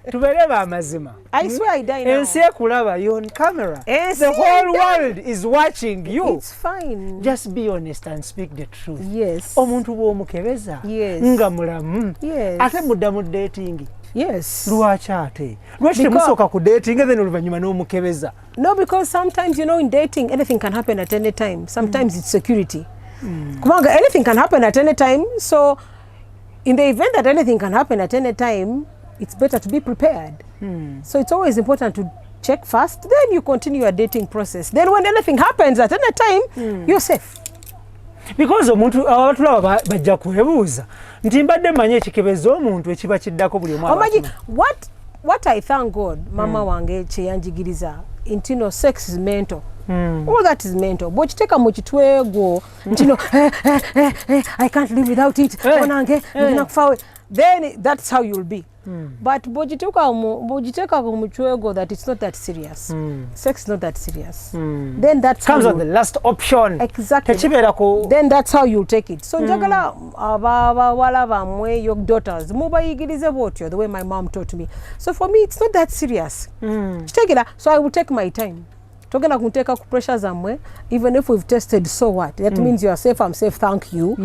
tubeere b'amazima. I swear I die now. Ensi ekulaba, you're on camera. The whole world is watching you. It's fine. Just be honest and speak the truth. Yes. Omuntu bw'omukebeza nga mulamu. Ate mudda mu dating. Yes. Lwaki ate? Lwaki temusooka ku dating then oluvannyuma n'omukebeza? No, because sometimes, you know, in dating anything can happen at any time. Sometimes it's security. Kubanga anything can happen at any time, so in the event that anything can happen at any time, it's better to be prepared. So it's always important to check first, then you continue your dating process. Then when anything happens at any time, you're safe. Because omuntu abatulaba bajja kwebuuza nti mbadde mmanyi ekikebezo omuntu ekiba kiddako buli omu abatuma. What I thank God, mama wange kyeyanjigiriza, intino sex is mental. All that is mental. But take mu kitwego ntino I can't live without it. Onange ndinakufawe. Then that's how you'll be. but bogiteka mu chwego that it's not that serious. Sex is not that serious. Then that's comes on the last option. Exactly. Then that's how you'll take it. So njagala wala bamwe your daughters mubayigirize botyo the way my mom taught me. So for me it's not that serious. Take it. So I will take my time. Togenda kunteka ku pressure zamwe, even if we've tested, so what? That means you are safe, I'm safe, thank you.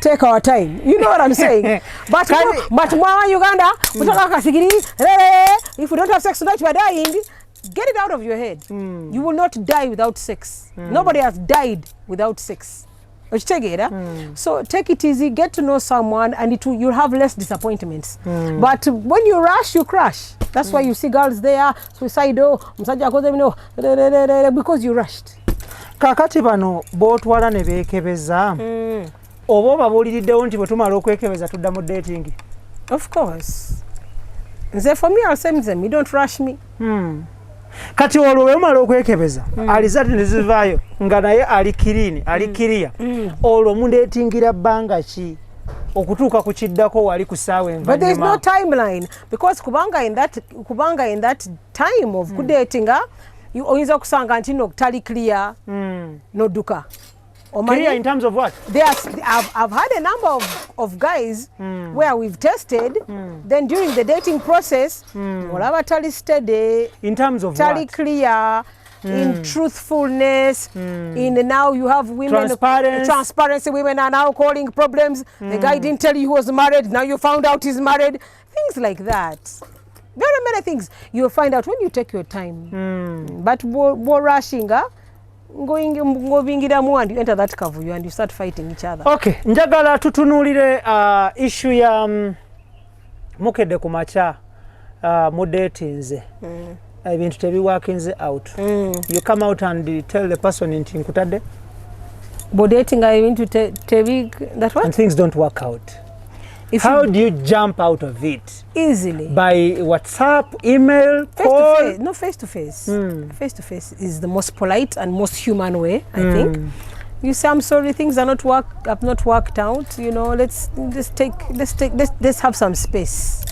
Take our time. You know what I'm saying? But mwa Uganda, if we don't have sex tonight, we are dying. Get it out of your head. You will not die without sex. Nobody has died without sex. So take it easy, get to know someone, and you'll have less disappointments. But when you rush, you crash. That's why you see girls there, suicidal, because you rushed. Kakati bano botwala ne beekebeza. Oba babuliriddewo nti bwe tumala okwekebeza tudda mu dating. Of course. For me, I'll say them, you don't rush me. Kati olwo wemala okwekebeza alizati nezivaayo nga naye ali kirini ali kiriya olwo mundeetingira bbanga ki okutuuka ku kiddako wali ku ssaawa envanyuma. But there is no timeline because kubanga in that time of kudatinga oyinza kusanga nti no tali clear nodduka. Clear in terms of what? I've had a number of guys where we've tested, then during the dating process, olaba tali steady. In terms of tali what? Clear, in truthfulness, in now you have women, transparency, women are now calling problems. The guy didn't tell you he was married, now you found out he's married. Things like that. Very many things you'll find out when you take your time. But more rushing, ngobingira and you enter that kavuyo and you start fighting each other. Okay, njagala tutunulire issue ya mukedde ku macha mu datinze. Ebintu tebiwakinze out. You come out and tell the person nti nkutadde. But dating ebintu that what? And things don't work out. How do you jump out of it? Easily. By WhatsApp, email, call? Face to face. No, face to face. Face to face is the most polite and most human way, I think. You say, I'm sorry, things are have not worked out. You know, let's have some space.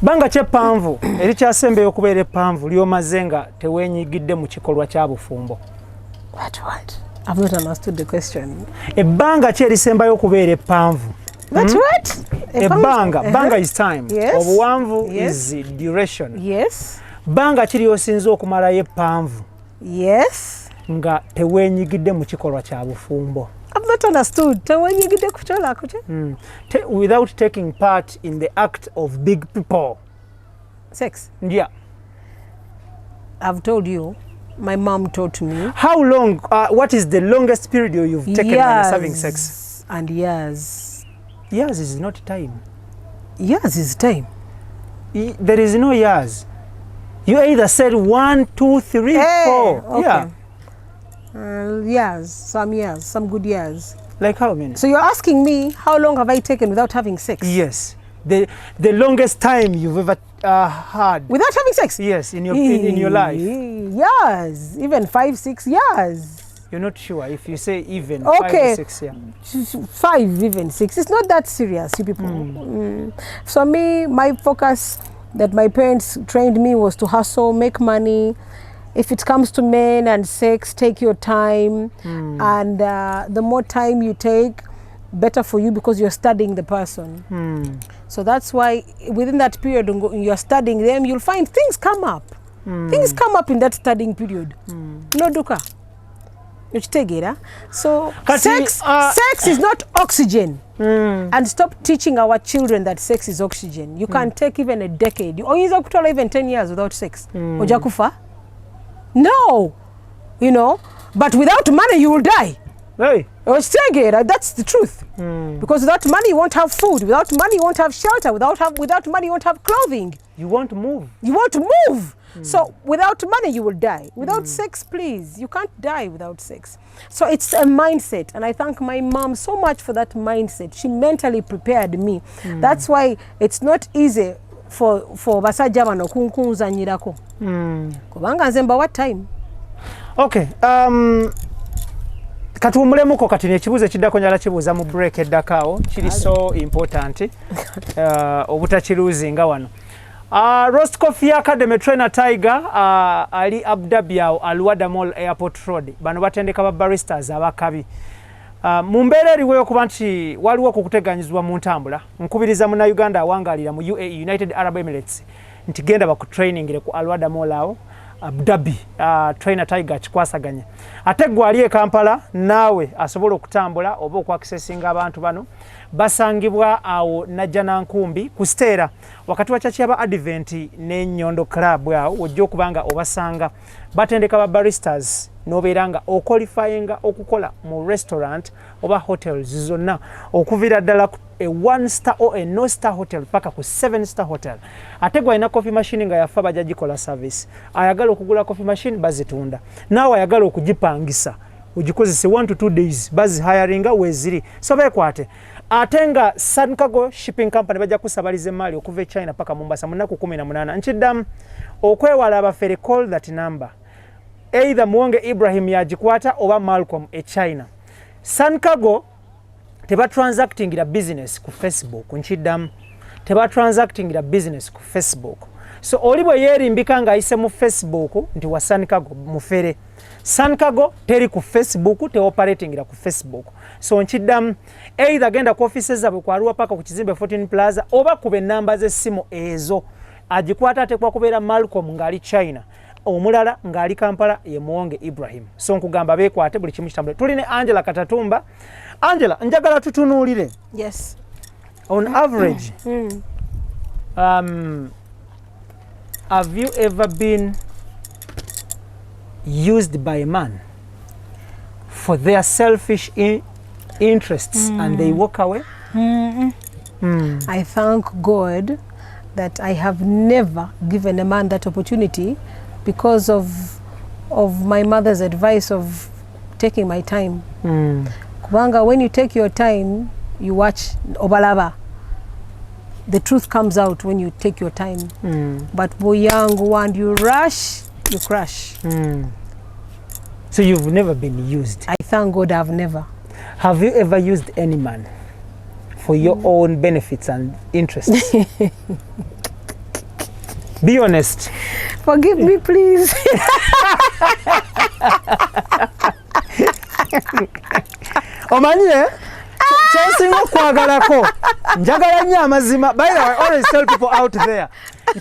Banga chepanvu, erikyasembe okubeera epanvu lyomaze nga teweenyigidde mu kikolwa kya bufumbo. What? I've not understood the question. Ebbanga ki erisembayo okubeera epanvu? That's what? Banga is time. Yes. Obuwanvu is duration. Yes. Banga ki lyosinza okumalayo epanvu? Yes. Nga teweenyigidde mu kikolwa kya bufumbo. I've not understood. Teweenyigidde kuchola kuche? Without taking part in the act of big people. Sex? Yeah. I've told you. My mom taught me. How long? What is the longest period you've taken when you're having sex? And years. Years is not time. Years is time. There is no years. You either said 1, 2, 3, 4. Okay. Yeah. Years, some good years. Like how many? So you're asking me how long have I taken without having sex? Yes. The longest time you've ever had. Without having sex? Yes, in your life. Years, even 5, 6 years. You're not sure if you say even okay. 5 or 6, yeah. 5, even 6. It's not that serious, you people. So me, my focus that my parents trained me was to hustle, make money. If it comes to men and sex, take your time. And the more time you take, better for you because you're studying the person. So that's why within that period you're studying them, you'll find things come up. Things come up in that studying period. No duka. So sex is not oxygen. And stop teaching our children that sex is oxygen. You can take even a decade. Or even 10 years without sex. Ojakufa? No. You know, but without money you will die. Hey. That's the truth. Because without money you won't have food. Without money you won't have shelter. Without money you won't have clothing. You won't move. You won't move. So without money you will die. Without sex, please, you can't die without sex. So it's a mindset, and I thank my mom so much for that mindset. She mentally prepared me. That's why it's not easy for basajja bano kunkunzanyirako. Kubanga nzemba what time? Okay. Katuumulemuko kati nekibuuzo ekiddako njala kibuuza mu break eddakaawo kiri so important obutakiruuzinga wano. Roast Coffee Academy trainer Tiger ali Abu Dhabi Alwada Mall Airport Road. Bano batendeka ba baristas abakabi. Mu mbeera eriwo okuba nti waliwo okuteganyizibwa mu ntambula. Nkubiriza mu Uganda awangalira mu UAE United Arab Emirates nti genda baku trainingire ku Alwada Mall awo Abu Dhabi trainer Tiger kikwasaganya. Ate gwali e Kampala nawe asobola okutambula oba okwaccessinga abantu bano basangibwa awo Najjana Nkumbi ku Stera wakati wa chachi aba Advent ne Nyondo Club awo ojjo kubanga obasanga batendeka ba baristas noberanga oqualifyinga okukola mu restaurant oba hotels zonna okuvira ddala a 1-star or a no-star hotel paka ku 7-star hotel. Ategwa ina coffee machine nga yafa bajagikola service. Ayagala okugula coffee machine bazitunda. Nawe ayagala okugipangisa ugikozese 1 to 2 days bazi hiringa weziri. So bekwate atenga Sankago Shipping Company bajja kusabalize mali okuva China paka Mombasa munaku 18 nchidam okwewala abafere call that number. Either Muonge Ibrahim yajikwata oba Malcolm e China. Sankago teba transacting ila business ku Facebook nchidam teba transacting ila business ku Facebook. So olibo yeri mbikanga ise mu Facebook nti wa Sankago mufere. Sankago teri ku Facebook te operating ila ku Facebook. So nchidam either genda ku offices zabe kwa Arua paka ku Kizimbe 14 Plaza oba kube namba ze simu ezo ajikwata ate kwa kubeera Malcolm ngali China omulala ngali Kampala ye Muonge Ibrahim. So nkugamba bekwate buli kimu kitambule. Tuline Angela Katatumba. Angela, njagala tutunuulire. Yes. On average, have you ever been used by a man for their selfish interests and they walk away? I thank God that I have never given a man that opportunity because of my mother's advice of taking my time. Kubanga, when you take your time, you watch obalaba. The truth comes out when you take your time. But boyangu, when you rush, you crash. So you've never been used? I thank God I've never. Have you ever used any man for your own benefits and interests? Be honest. Forgive me, please. Omanye chasing okwagalako njagala nnyo amazima. By the way, I always tell people out there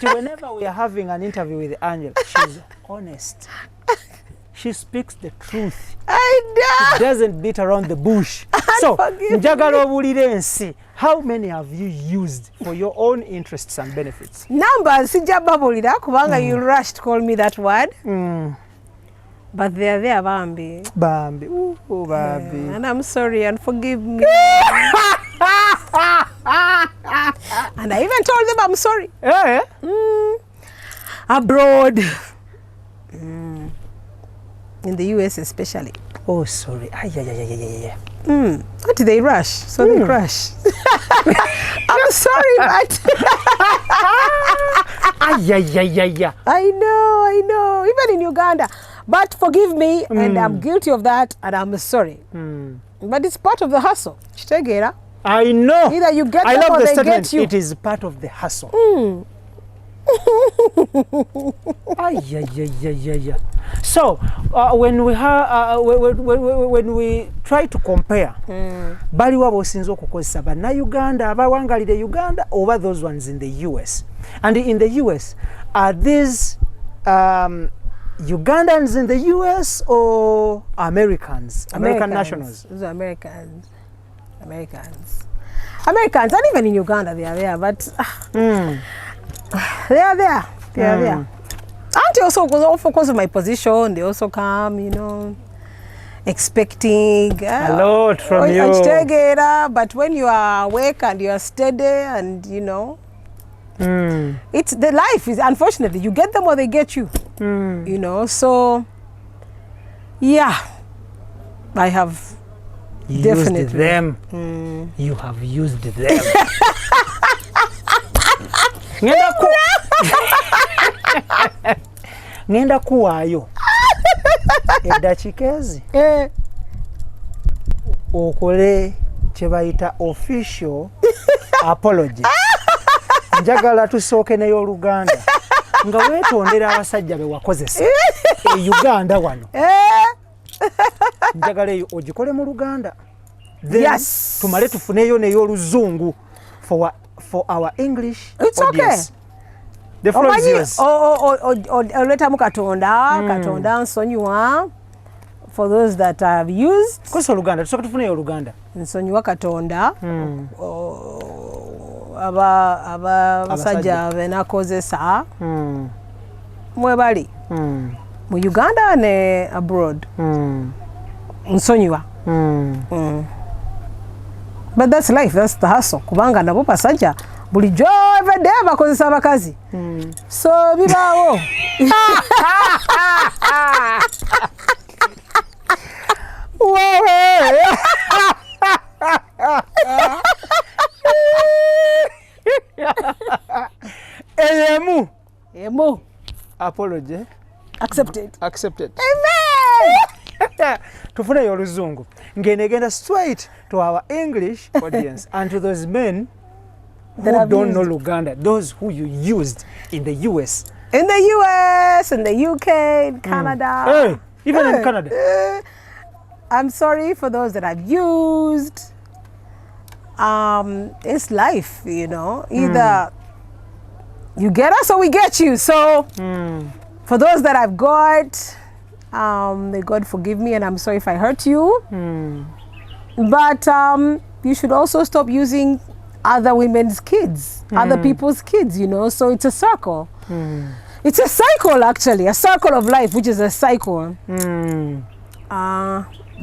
whenever we are having an interview with Angela, she's honest. She speaks the truth. I know. She doesn't beat around the bush. So njagala obulire ensi, how many have you used for your own interests and benefits? Numbers sijababulira kubanga you rushed to call me that word. But they are there, Bambi. Bambi. Ooh, Bambi. And I'm sorry and forgive me. And I even told them I'm sorry. Yeah. Abroad. In the US especially. Oh, sorry. Yeah. What did they rush? So they crash. I'm sorry, but yeah. I know. Even in Uganda. But forgive me, and I'm guilty of that, and I'm sorry. But it's part of the hustle. Chitegera. I know. Either you get I them love or the they statement. get you. It is part of the hustle. Yeah. So when we try to compare, bali wabo sinzo kukozesa ba na Uganda abawangalire Uganda over those ones in the US. And in the US, are these Ugandans in the US or American nationals? Those are Americans. And even in Uganda they are there, but they are there. And also because of my position, they also come, expecting a lot from you. But when you are awake and you are steady and it's the life is, unfortunately, you get them or they get you. So yeah, I have definitely used them. You have used them. Ngenda kuwayo edakika ezi okole kye bayita official apology. Njagala tusooke n'ey'Oluganda nga weetondera abasajja be wakozesa e Uganda wano. Njagala eyo ogikole mu Luganda. Yes. Tumale tufuneyo n'ey'Oluzungu for our English It's audience. okay. The floor is yours. Oletamu Katonda, Katonda nsonyiwa. For those that have used. Kosa Oluganda, tusooke tufuneyo Oluganda. Nsonyiwa Katonda. Abasajja be nakozesa. Mwebali. Mu Uganda ne abroad. Nsonyiwa. But that's life, that's the hustle. Kubanga nabo basajja bulijjo every day bakozesa abakazi. So bibaawo. Emu. Apology. Accepted. Amen. Tufune y'Oluzungu. Ngenda straight to our English audience and to those men who don't know Luganda, those who you used in the US. In the US, in the UK, in Canada. Hey, even in Canada. I'm sorry for those that I've used. It's life, you know. Either you get us or we get you. So for those that I've got, may God forgive me and I'm sorry if I hurt you. But you should also stop using other women's kids, other people's kids, you know. So it's a circle. It's a cycle, actually, a circle of life, which is a cycle.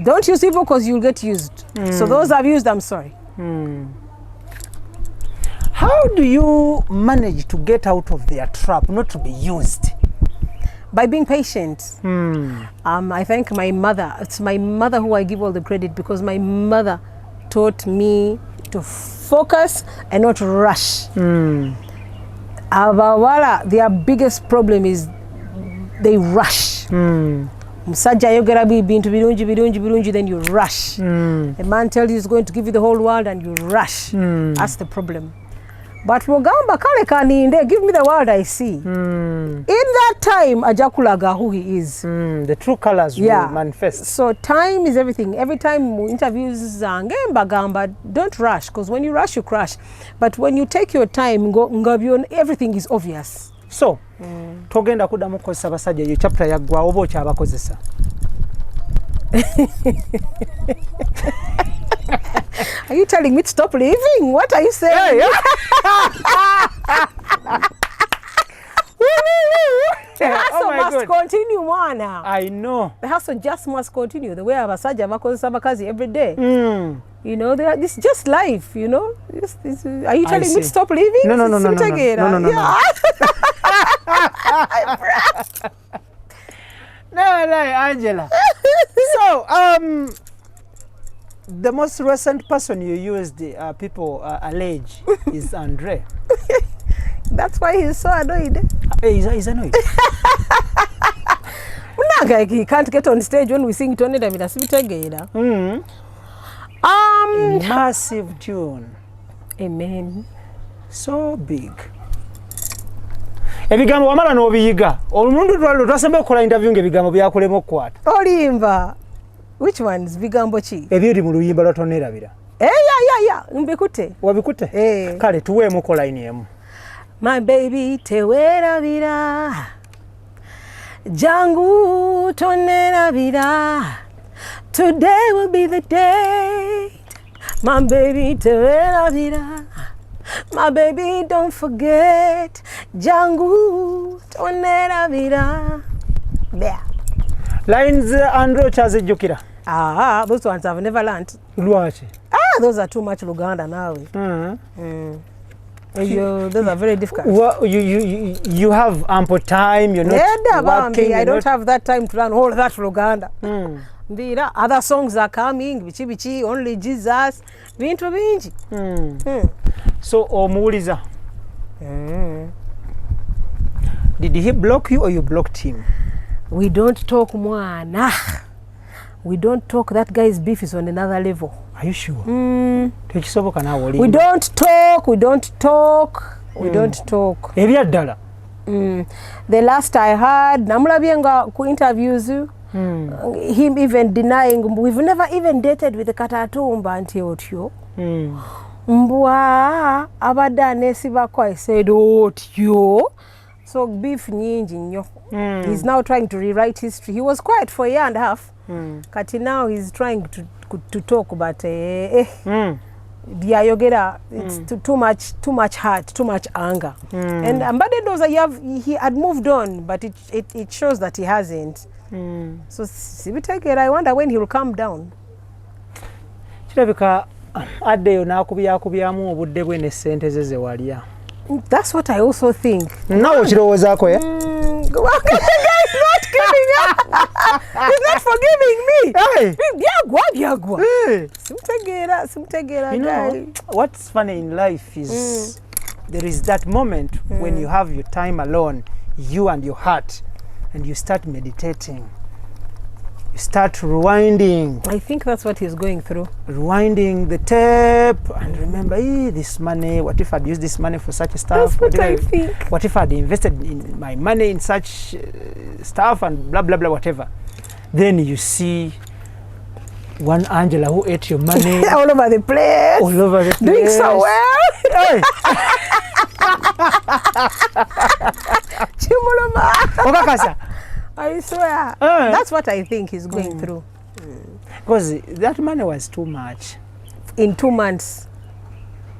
Don't use people because you'll get used. So those I've used, I'm sorry. How do you manage to get out of their trap, not to be used? By being patient. I thank my mother. It's my mother who I give all the credit because my mother taught me to focus and not rush. Abawala, their biggest problem is they rush. Musajja ayogera bintu birungi, then you rush. A man tells you he's going to give you the whole world and you rush. That's the problem. But Wogamba kale kaninde, give me the world I see. In that time, ajakulaga who he is. The true colors will manifest. So time is everything. Every time interviews zange mbagamba, don't rush, because when you rush, you crash. But when you take your time, everything is obvious. So, togenda kudamu kozesa basajja yo chapter yaggwa oba okyabakozesa. Are you telling me to stop living? What are you saying? The hustle must continue, man. I know. The hustle just must continue. The way abasajja bakozesa abakazi every day. You know, this is just life, you know. Are you telling me to stop living? No. No, Angela. So, the most recent person you used, people allege, is Andre. That's why he's so annoyed. He's annoyed. He can't get on stage when we sing Tony Davida. A massive tune. Amen. So big. Ebigambo wamala n'obiyiga. Omuntu twasemba okukola interview ng'ebigambo byakulema okukwata. Olimba. Which ones? Bigambo ki? Ebiri mu luyimba lwa Tonerabira. Yeah. Mbikute. Wabikute? Kale tuweemu ko line emu. My baby tewerabira. Jangu tonerabira. Today will be the day. My baby tewerabira. My baby, don't forget. Jangu tonerabira. There. Lines Andro chazijjukira. Those ones I've never learned. Lwaki? Those are too much Luganda now. Those are very difficult. Well, you have ample time. You're not working. I don't have that time to learn all that Luganda. Other songs are coming. Bichi, only Jesus. Bintu bingi. So, omuwuliza. Did he block you or you blocked him? We don't talk mwana. we don't talk. That guy's beef is on another level. Are you sure? Tekisoboka nawe oli. We don't talk. We don't talk. Ebyaddala. The last I heard, namulabye nga ku interviews, him even denying, we've never even dated with the Katatumba nti otyo. Mbwa abadde aneesibako. I said otyo. So beef nyingi nnyo. He's now trying to rewrite history. He was quiet for a year and a half. Kati now he's trying to talk about byayogera. It's too much hurt, too much anger. And Mbadde knows that he had moved on, but it shows that he hasn't. So sibitegeera, I wonder when he will calm down. Kirabika addeyo n'akubyamu obudde bwe ne ssente ze walya. That's what I also think. Nawe okirowoozaako ya? He's not giving up. He's not forgiving me. Byagwa. Simtegeera. You know, what's funny in life is there is that moment when you have your time alone, you and your heart, and you start meditating. You start rewinding. I think that's what he's going through. Rewinding the tape and remember, this money, what if I'd used this money for such stuff? That's what I think. What if I'd invested in my money in such stuff and blah, blah, blah, whatever. Then you see one Angela who ate your money. All over the place. All over the place. Doing so well. Hey. Chimuluma. Okakasa. I swear. That's what I think he's going through. Because that money was too much. In 2 months.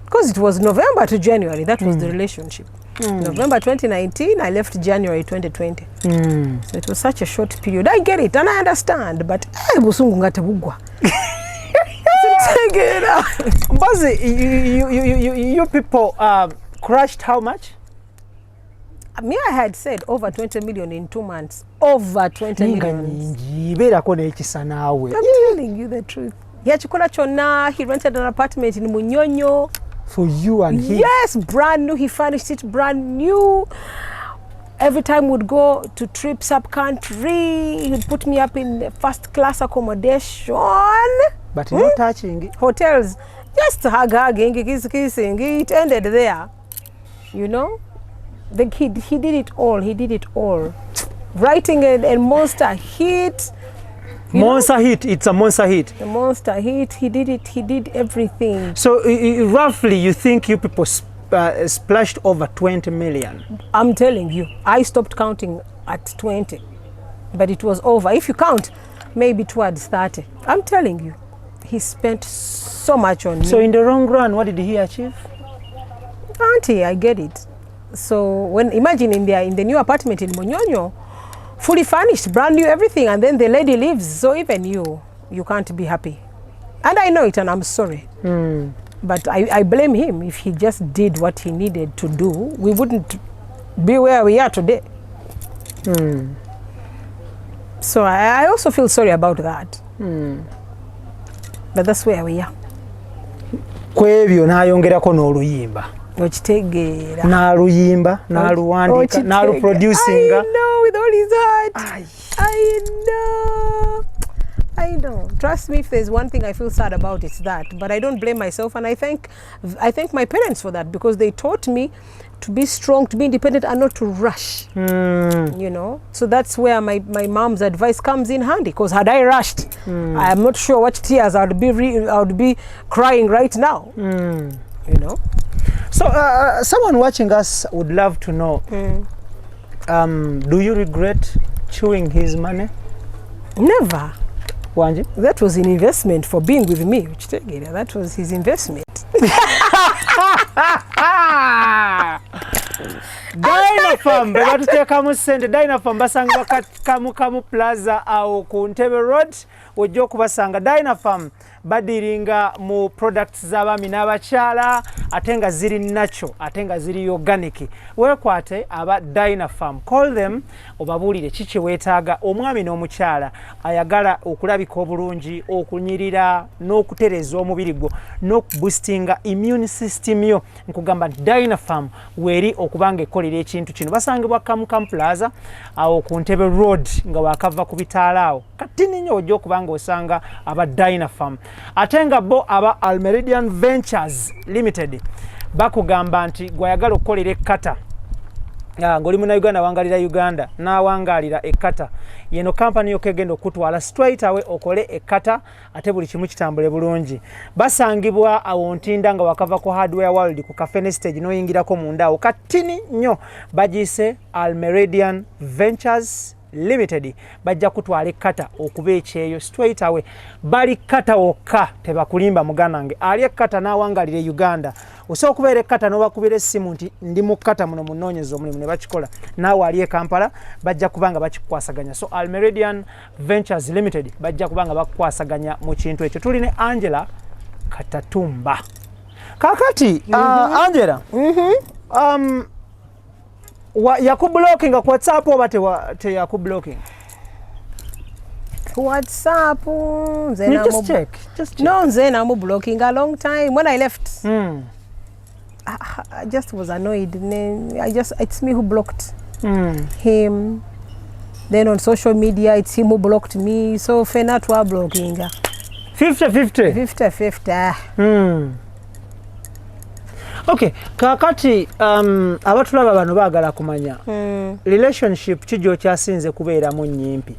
Because it was November to January. That was the relationship. November 2019, I left January 2020. So it was such a short period. I get it and I understand. But busungu ngate bugwa. You people crushed how much? Me, I had said over 20 million in 2 months. Over 20 million. I'm telling you the truth. He rented an apartment in Munyonyo. For you and him? Yes, brand new. He furnished it brand new. Every time we'd go to trips up country, he'd put me up in first class accommodation. But not touching. Hotels. Just hugging, kissing. It ended there. You know? He did it all. He did it all. Writing a monster hit. Monster hit. It's a monster hit. A monster hit. He did it. He did everything. So roughly, you think you people splashed over 20 million? I'm telling you, I stopped counting at 20, but it was over. If you count, maybe towards 30. I'm telling you, he spent so much on me. So in the long run, what did he achieve? Auntie, I get it. So when imagine in the new apartment in Munyonyo, fully furnished, brand new everything, and then the lady leaves. So even you can't be happy. And I know it, and I'm sorry. But I blame him. If he just did what he needed to do, we wouldn't be where we are today. So I also feel sorry about that. But that's where we are. Kwebyo nayongerako n'oluyimba. Okitegeera. N'aluyimba, n'aluwandiika, n'aluproducinga. I know, with all his heart. I know. Trust me, if there's one thing I feel sad about, it's that. But I don't blame myself, and I thank my parents for that, because they taught me to be strong, to be independent, and not to rush. You know, so that's where my mom's advice comes in handy. Because had I rushed, I am not sure what tears I would be crying right now. You know. So someone watching us would love to know. Do you regret chewing his money? Never. Wanji? That was an investment for being with me. That was his investment. Dynafam bebatutekamu ssente. Dynafam basanga kamu plaza awo ku Ntebe Road. Ojja okubasanga. Dynafam badiringa mu products z'abaami n'abakyala ate nga ziri natural, ate nga ziri organic. Weekwate aba Dynafam. Call them obabuulire kiki weetaaga omwami n'omukyala ayagala okulabika obulungi, okunyirira n'okutereeza omubiri gwo n'okuboostinga immune system yo. Nkugamba Dynafam weeri okubanga ekolera ekintu ekintu kino basangibwa Kamukam Plaza awo ku Ntebe Road nga wakava ku bitaala awo katini nnyo ojja okubanga osanga aba Dynafarm ate nga bo aba Almeridian Ventures Limited bakugamba nti gwayagala okukolera ekkata ng'oli munnayuganda wangalira Uganda n'awangalira ekkata yeno kampani yokegenda okutwala straight away okole ekkata ate buli kimu kitambule bulungi basangibwa awo Ntinda nga wakava ku Hardware World ku Cafe Stage n'oyingirako munda awo katini nnyo bagiyise Almeridian Ventures Limited bajja kutwala ekkata okuba ekyeyo straight away bali kata wokka tebakulimba muganange ali ekkata n'awangalira Uganda osobola okubeera ekkata n'obakubira essimu nti ndi mu kkata muno munoonyeza omulimu ne bakikola naawe ali e Kampala bajja kubanga bakikwasaganya so Almeridian Ventures Limited bajja kubanga bakwasaganya mu kintu ekyo tuli ne Angela Katatumba kakati Angela yakublocking ku WhatsApp oba teyakublocking WhatsApp just check. No, I'm blocking a long time when I left. I just was annoyed. It's me who blocked him. Then on social media, it's him who blocked me. So fena twa blocking. 50-50. 50-50. Okay, kakati abatulaba bano baagala kumanya relationship kijo kyasinze kubeeramu nnyimpi.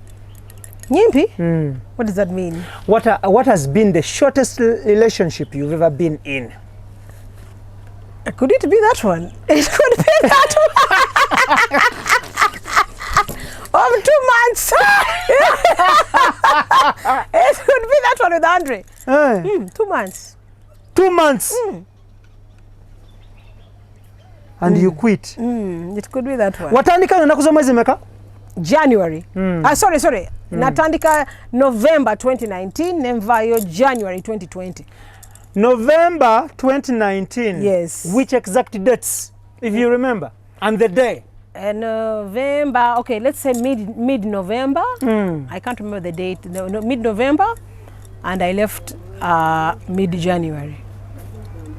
Nyimpi? What does that mean? What has been the shortest relationship you've ever been in? Could it be that one? It could be that one. Of 2 months. It could be that one with Andre. 2 months. 2 months? And you quit? It could be that one. Watandika enaku z'omwezi meka? January. Sorry. Natandika November 2019, nenvayo January 2020. November 2019? Yes. Which exact dates, if you remember? And the day? November, okay, let's say mid-November. I can't remember the date. No, mid-November, and I left mid-January.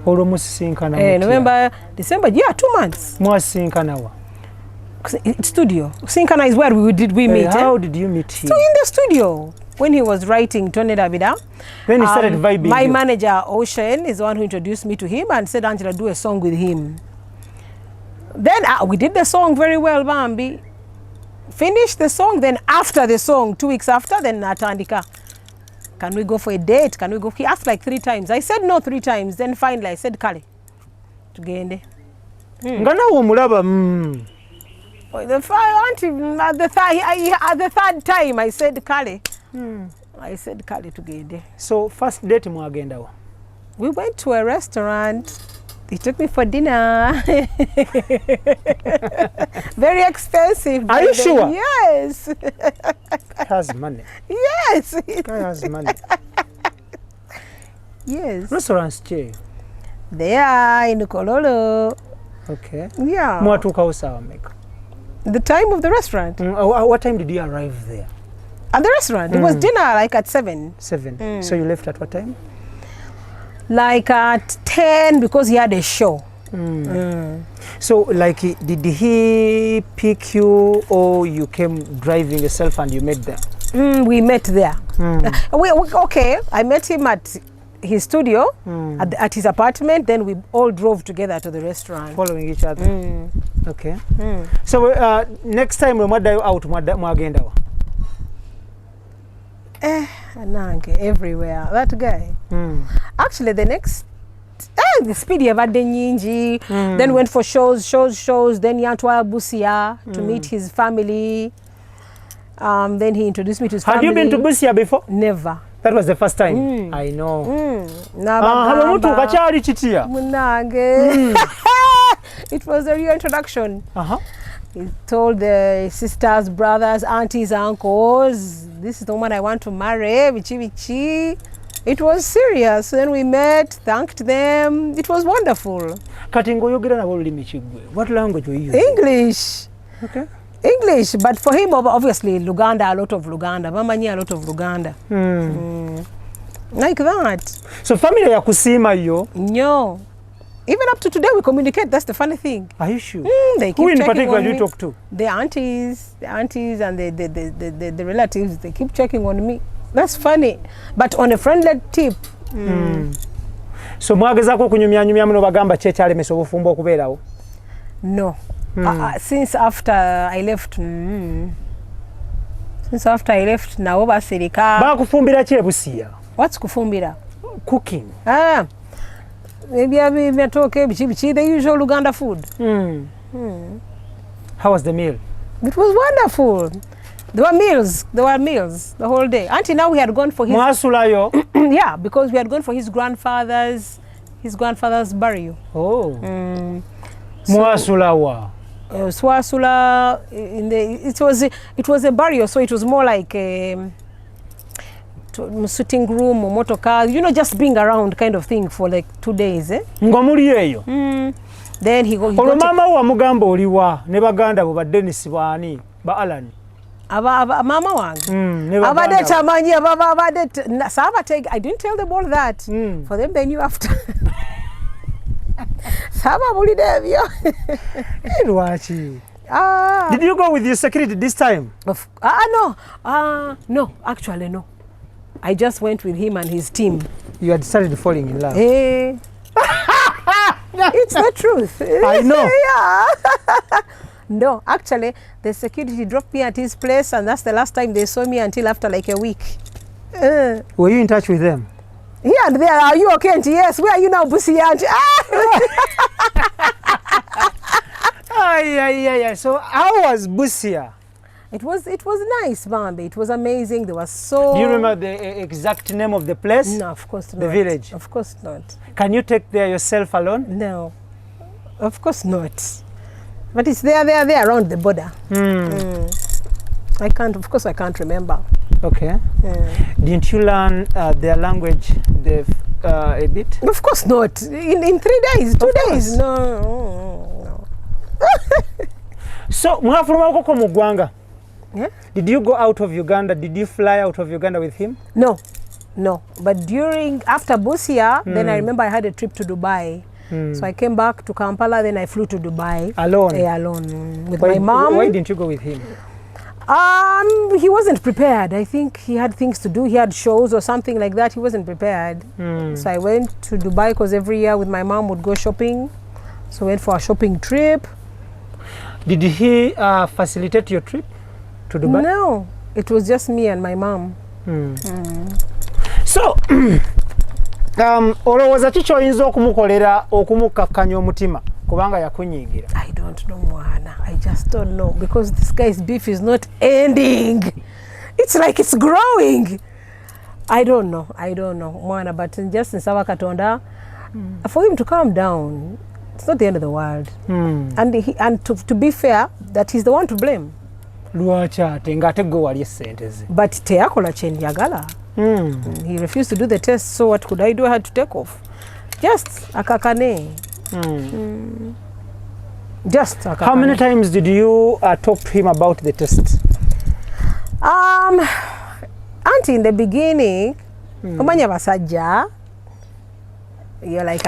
November, December, yeah, 2 months. Mwasinkana Studio. Sinkana is where we meet. How did you meet him? So in the studio, when he was writing Tony Dabida. Then he started vibing. My manager, Ocean, is the one who introduced me to him and said, Angela, do a song with him. Then we did the song very well, Bambi. Finished the song, then after the song, 2 weeks after, then Natandika. Can we go for a date? Can we go? He asked like 3 times. I said no 3 times. Then finally I said, Kale. Tugende. Ngana umulaba. At the third time I said Kale. I said Kale tugende. So first date mwagenda wa? We went to a restaurant. He took me for dinner. Very expensive. Are you sure? Yes. Guy has money. Yes. Guy has money. Yes. Restaurants che? They are in Kololo. Okay. Yeah. Mwatuka usawa meka? The time of the restaurant. What time did you arrive there? At the restaurant? It was dinner like at 7. 7. So you left at what time? Like at 10 because he had a show. So like did he pick you or you came driving yourself and you met there? We met there. Okay, I met him at his studio, at his apartment, then we all drove together to the restaurant. Following each other? Okay. So next time we mwadda out mwagenda wa? Nange, everywhere. That guy. Actually, the next the speedy evadde nyingi. Then went for shows. Then yantwala Busia to meet his family. Then he introduced me to his family. Had you been to Busia before? Never. That was the first time? I know. It was a real introduction. He told the sisters, brothers, aunties, uncles, this is the woman I want to marry, vichi. It was serious. Then we met, thanked them. It was wonderful. What language were you using? English. Okay. English, but for him, obviously, Luganda, a lot of Luganda. Mamanya, a lot of Luganda. Like that. So family ya kusima yo? No. Even up to today, we communicate. That's the funny thing. Are you sure? They keep Who in checking particular on do you me. talk to? The aunties and the relatives, they keep checking on me. That's funny. But on a friendly tip. So mwagezako kunyumya muno bagamba kyekyalemeso obufumbo okubeerawo? No. Since after I left, nawo basirika. Bakufumbira ki ebusiya? What's kufumbira? Cooking. Maybe the usual Uganda food. How was the meal? It was wonderful. There were meals the whole day. Until now we had gone for his... Mwasulayo? Yeah, because we had gone for his grandfather's burial. Oh. Mwasulawa? Swasula, it was a burial, so it was more like a sitting room or motor car, just being around kind of thing for like 2 days. Ngomuli eyo? Then he got... Mama wa mugamba oliwa ne baganda bo ba Dennis baani ba Alan. Mama wange. I didn't tell them all that. For them, they knew after. Did you go with your security this time? No. No, actually, no. I just went with him and his team. You had started falling in love. It's the truth. I know. Yeah. No, actually, the security dropped me at his place, and that's the last time they saw me until after like a week. Were you in touch with them? Here and there. Are you okay, Auntie? Yes. Where are you now, Bussy Auntie? So how was Busia? It was nice, Bambi. It was amazing. There was so... Do you remember the exact name of the place? No, of course not. The village? Of course not. Can you take there yourself alone? No, of course not. But it's there around the border. Of course I can't remember. Okay. Didn't you learn their language a bit? Of course not. In 3 days, 2 days. No. So, mwafuluma ko mu ggwanga. Yeah? Did you go out of Uganda? Did you fly out of Uganda with him? No. But after Busia, then I remember I had a trip to Dubai. So I came back to Kampala, then I flew to Dubai. Alone? Alone. With my mom. Why didn't you go with him? He wasn't prepared. I think he had things to do. He had shows or something like that. He wasn't prepared. So I went to Dubai because every year with my mom would go shopping. So we went for a shopping trip. Did he facilitate your trip to Dubai? No, it was just me and my mom. So, olowooza ki ky'oyinza okumukolera okumukakkanya omutima kubanga yakunyiigira? I don't know, Mwana. I just don't know, because this guy's beef is not ending. It's like it's growing. I don't know, Mwana, but just in Saba Katonda, for him to calm down, it's not the end of the world. And to be fair, that he's the one to blame. Lwaki ate ng'ate gwe wali essente ze? But teyakola kye njagala. He refused to do the test, so what could I do? I had to take off. Just akakane. Just akakane. How many times did you talk to him about the test? Auntie, in the beginning, omanya basajja, you're like,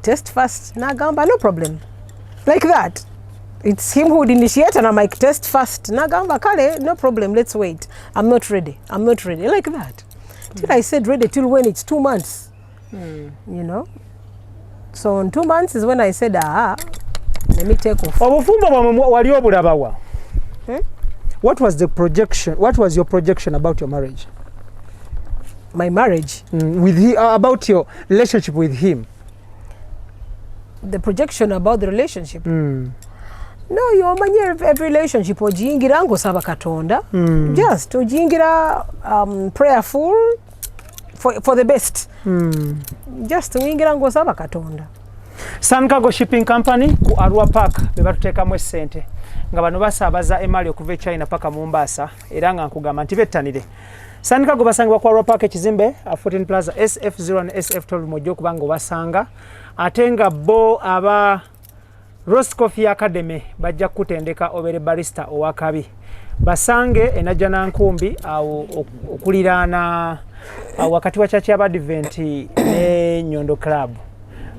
test first, nagamba, no problem. Like that. It's him who would initiate, and I'm like, test first, nagamba, kale, no problem, let's wait. I'm not ready, like that. Till I said ready, till when it's 2 months. You know? So in 2 months is when I said, let me take off. What was the projection? What was your projection about your marriage? My marriage? About your relationship with him. The projection about the relationship? No, you manye every relationship ojingira ngosaba Katonda. Just ojingira prayerful for the best. Just oyingira ngosaba Katonda. Sankago Shipping Company ku Arua Park bebatutekamu essente nga bano basaabaza emali okuva China paka Mombasa era nga nkugamba nti bettanire. Sankago basangibwa ku Arua Park ekizimbe 14 Plaza SF0 ne SF12 mojjo kubanga obasanga ate nga bo aba Roast Coffee Academy bajja kutendeka obere barista owakabi basange enajana nkumbi awo okuliraana wakati wa chachi aba advent ne Nyondo Club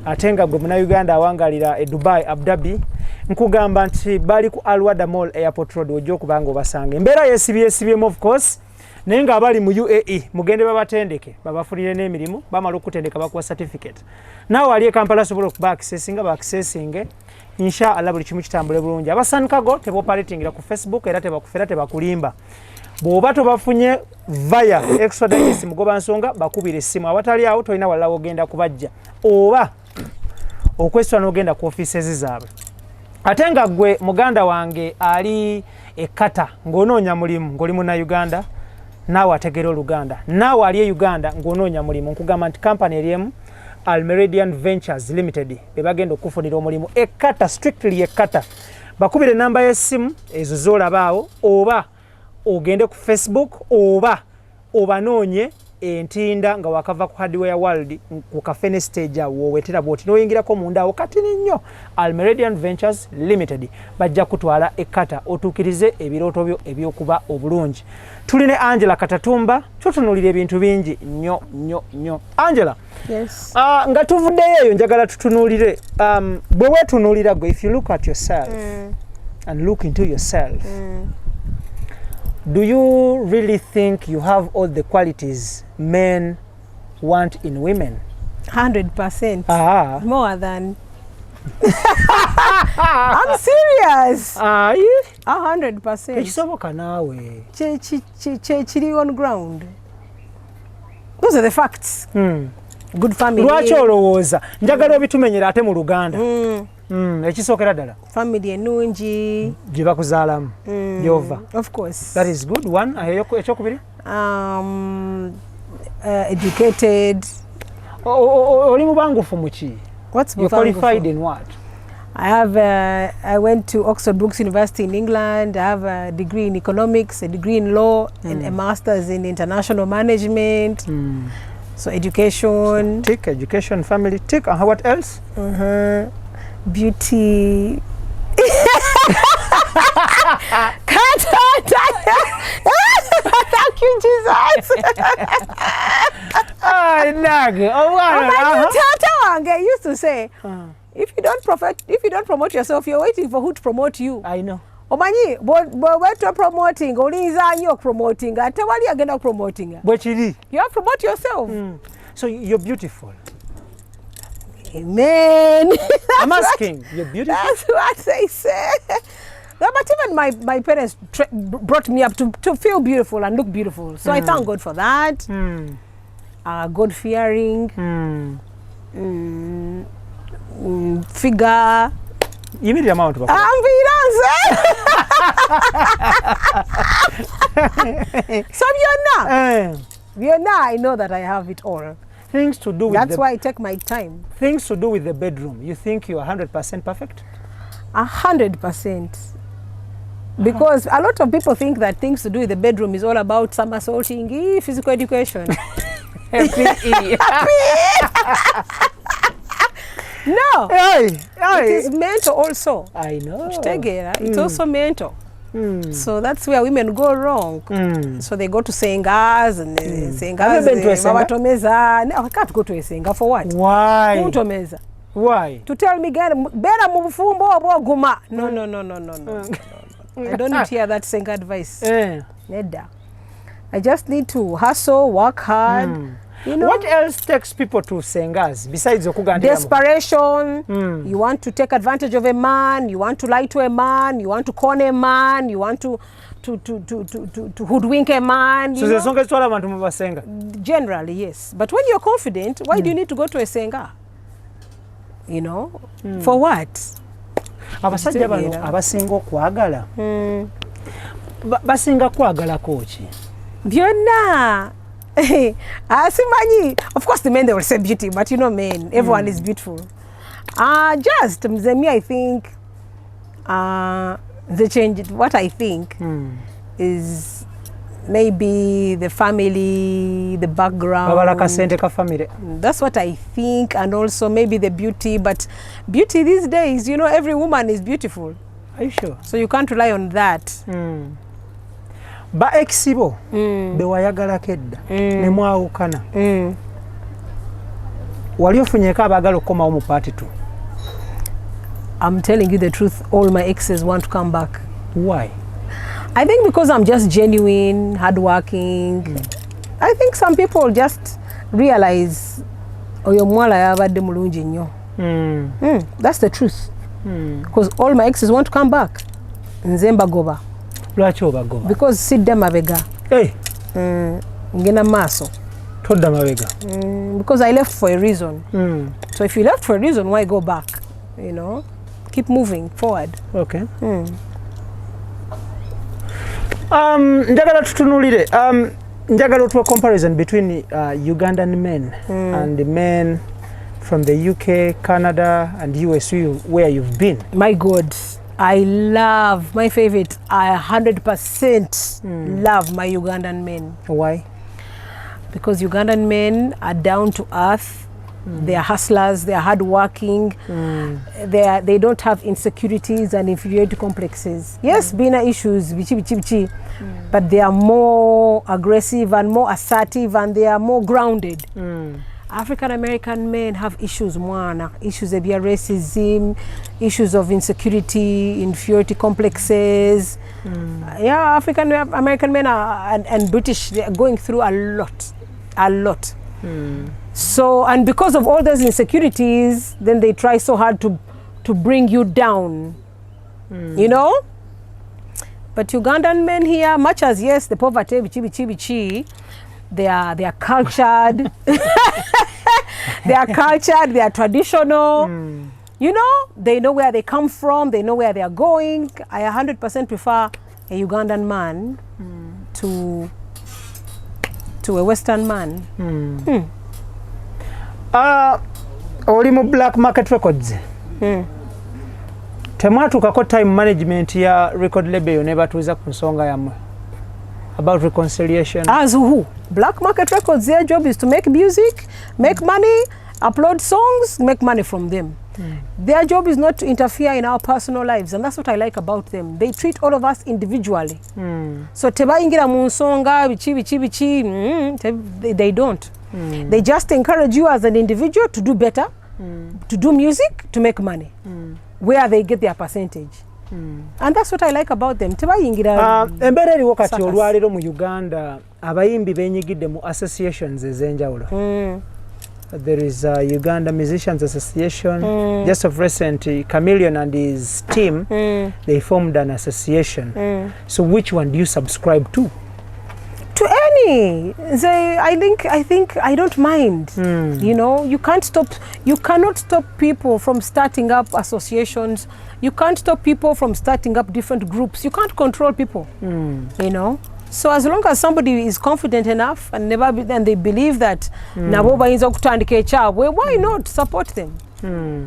ate nga gwe Munnayuganda awangalira e Dubai, Abu Dhabi, nkugamba nti bali ku Alwada Mall Airport Road ojja okuba nga obasanga. Embeera yesibyesibyemu of course, naye nga abali mu UAE mugende babatendeke babafunire n'emirimu, bamala okutendeka bakuwa certificate. Naawe ali e Kampala asobola okuba accessinga ba-accessinge, inshallah buli kimu kitambule bulungi. Abasankago teboperatingira ku Facebook era tebakufera tebakulimba. Bw'oba tobafunye via extradigest mugoba nsonga bakubira essimu. Abatali awo tolina walala ogenda kubajja oba okwesitula n'ogenda ku offices zaabwe. Ate nga gwe muganda wange ali ekata ng'onoonya mulimu ng'oli Munnayuganda, naawe ategera Oluganda, naawe ali e Uganda ng'onoonya mulimu, nkugamba nti kampani eriemu Almeridian Ventures Limited be bagenda okufunira omulimu ekata, strictly ekata. Bakubire namba y'essimu ezo z'olabaawo, oba ogende ku Facebook oba obanoonye entinda nga wakava ku Hardware World ku kafene stage awo wetera bwoti noyingirako munda awo kati nnyo Almeridian Ventures Limited bajja kutwala ekata otukirize ebirooto byo ebyokuba obulungi. Tuline Angela Katatumba tutunulira ebintu bingi nnyo. Angela, yes. Nga tuvuddeyo eyo njagala tutunulire bwe wetunulira gwe, if you look at yourself and look into yourself, do you really think you have all the qualities men want in women? 100%. More than. I'm serious. 100%. Ekisoboka naawe. Chiri on ground. Those are the facts. Good family. Lwaki olowooza njagala obitumenyera ate mu Luganda? Ekisookera ddala. Family ennungi. Gye bakuzaalamu. Yova. Of course. That is good. One. Ekyokubiri? Educated. Oli mubangufu mu ki? What's you qualified in what? I went to Oxford Brookes University in England. I have a degree in economics, a degree in law, and a master's in international management. So education. Tick, education, family, tick. And what else? Beauty. Thank you, Jesus. Tata used to say, if you don't promote yourself, you're waiting for who to promote you. I know. Omanyi, we're promoting, you're promoting, agenda promoting. You have to promote yourself. So you're beautiful. Amen. I'm asking, you're beautiful. That's what they say. No, but even my parents brought me up to feel beautiful and look beautiful. So I thank God for that. God-fearing, figure. You mean the amount of So I know that I have it all. Things to do with That's why I take my time. Things to do with the bedroom. You think you're 100% perfect? 100%. Because a lot of people think that things to do with the bedroom is all about somersaulting, physical education. No. It is mental also. I know. It's also mental. So that's where women go wrong. So they go to sengas and sengas. Have you been to a senga? No, I can't go to a senga. For what? Why? Why? To tell me, better move guma. No. I don't need to hear that senga advice. Neda. I just need to hustle, work hard. You know? What else takes people to sengas besides okugandira? Desperation. You want to take advantage of a man. You want to lie to a man. You want to con a man. You want to hoodwink a man. So the songa twala abantu mu basenga. Generally, yes. But when you're confident, why do you need to go to a senga? You know, for what? Abasajja bano abasinga okwagala. Basinga kwagala kochi. Byonna. Of course the men, they will say beauty, but you know men, everyone is beautiful. Just me, I think the change, what I think is maybe the family, the background. That's what I think, and also maybe the beauty. But beauty these days, you know, every woman is beautiful. Are you sure? So you can't rely on that. Ba exibo be wayagala kedda ne mwawukana wali ofunyeko abagala okukomawo mu party 2? I'm telling you the truth, all my exes want to come back. Why? I think because I'm just genuine, hardworking. I think some people just realize oyo mwala yabadde mulungi nnyo. That's the truth. Because all my exes want to come back. Nze mbagoba. Lwaki obagoba? Because sidde mabega. Hey. Ngenda maaso. Todda mabega. Because I left for a reason. So if you left for a reason, why go back? You know, keep moving forward. Okay. Njagala tutunulire. Njagala to a comparison between Ugandan men and the men from the UK, Canada, and US, where you've been. My God, I love my favorite. I 100% love my Ugandan men. Why? Because Ugandan men are down to earth. They are hustlers. They are hardworking. They don't have insecurities and inferiority complexes. Yes, bina issues, bichi, but they are more aggressive and more assertive, and they are more grounded. African American men have issues, issues of racism, issues of insecurity, inferiority complexes. Yeah, African American men and British, they are going through a lot. So, and because of all those insecurities, then they try so hard to bring you down, you know? But Ugandan men here, much as yes, the poverty, bichi, they are cultured. They are cultured, they are traditional. You know, they know where they come from, they know where they are going. I 100% prefer a Ugandan man to a Western man. Oli mu Black Market Records. Temwatukako time management ya record label yo nebatuuza ku nsonga yamwe about reconciliation. As who? Black Market Records, their job is to make music, make money, upload songs, make money from them. Their job is not to interfere in our personal lives, and that's what I like about them. They treat all of us individually. So tebayingira mu nsonga bichi, they don't. They just encourage you as an individual to do better, to do music, to make money, where they get their percentage. And that's what I like about them. Embera eriwo kati olwaliro mu Uganda abayimbi benyigidde mu associations ezenjawulo. There is a Uganda Musicians Association. Just of recent, Chameleon and his team, they formed an association. So which one do you subscribe to? To any. I think I don't mind. You know, you cannot stop people from starting up associations. You can't stop people from starting up different groups. You can't control people. You know. So as long as somebody is confident enough and they believe that why not support them?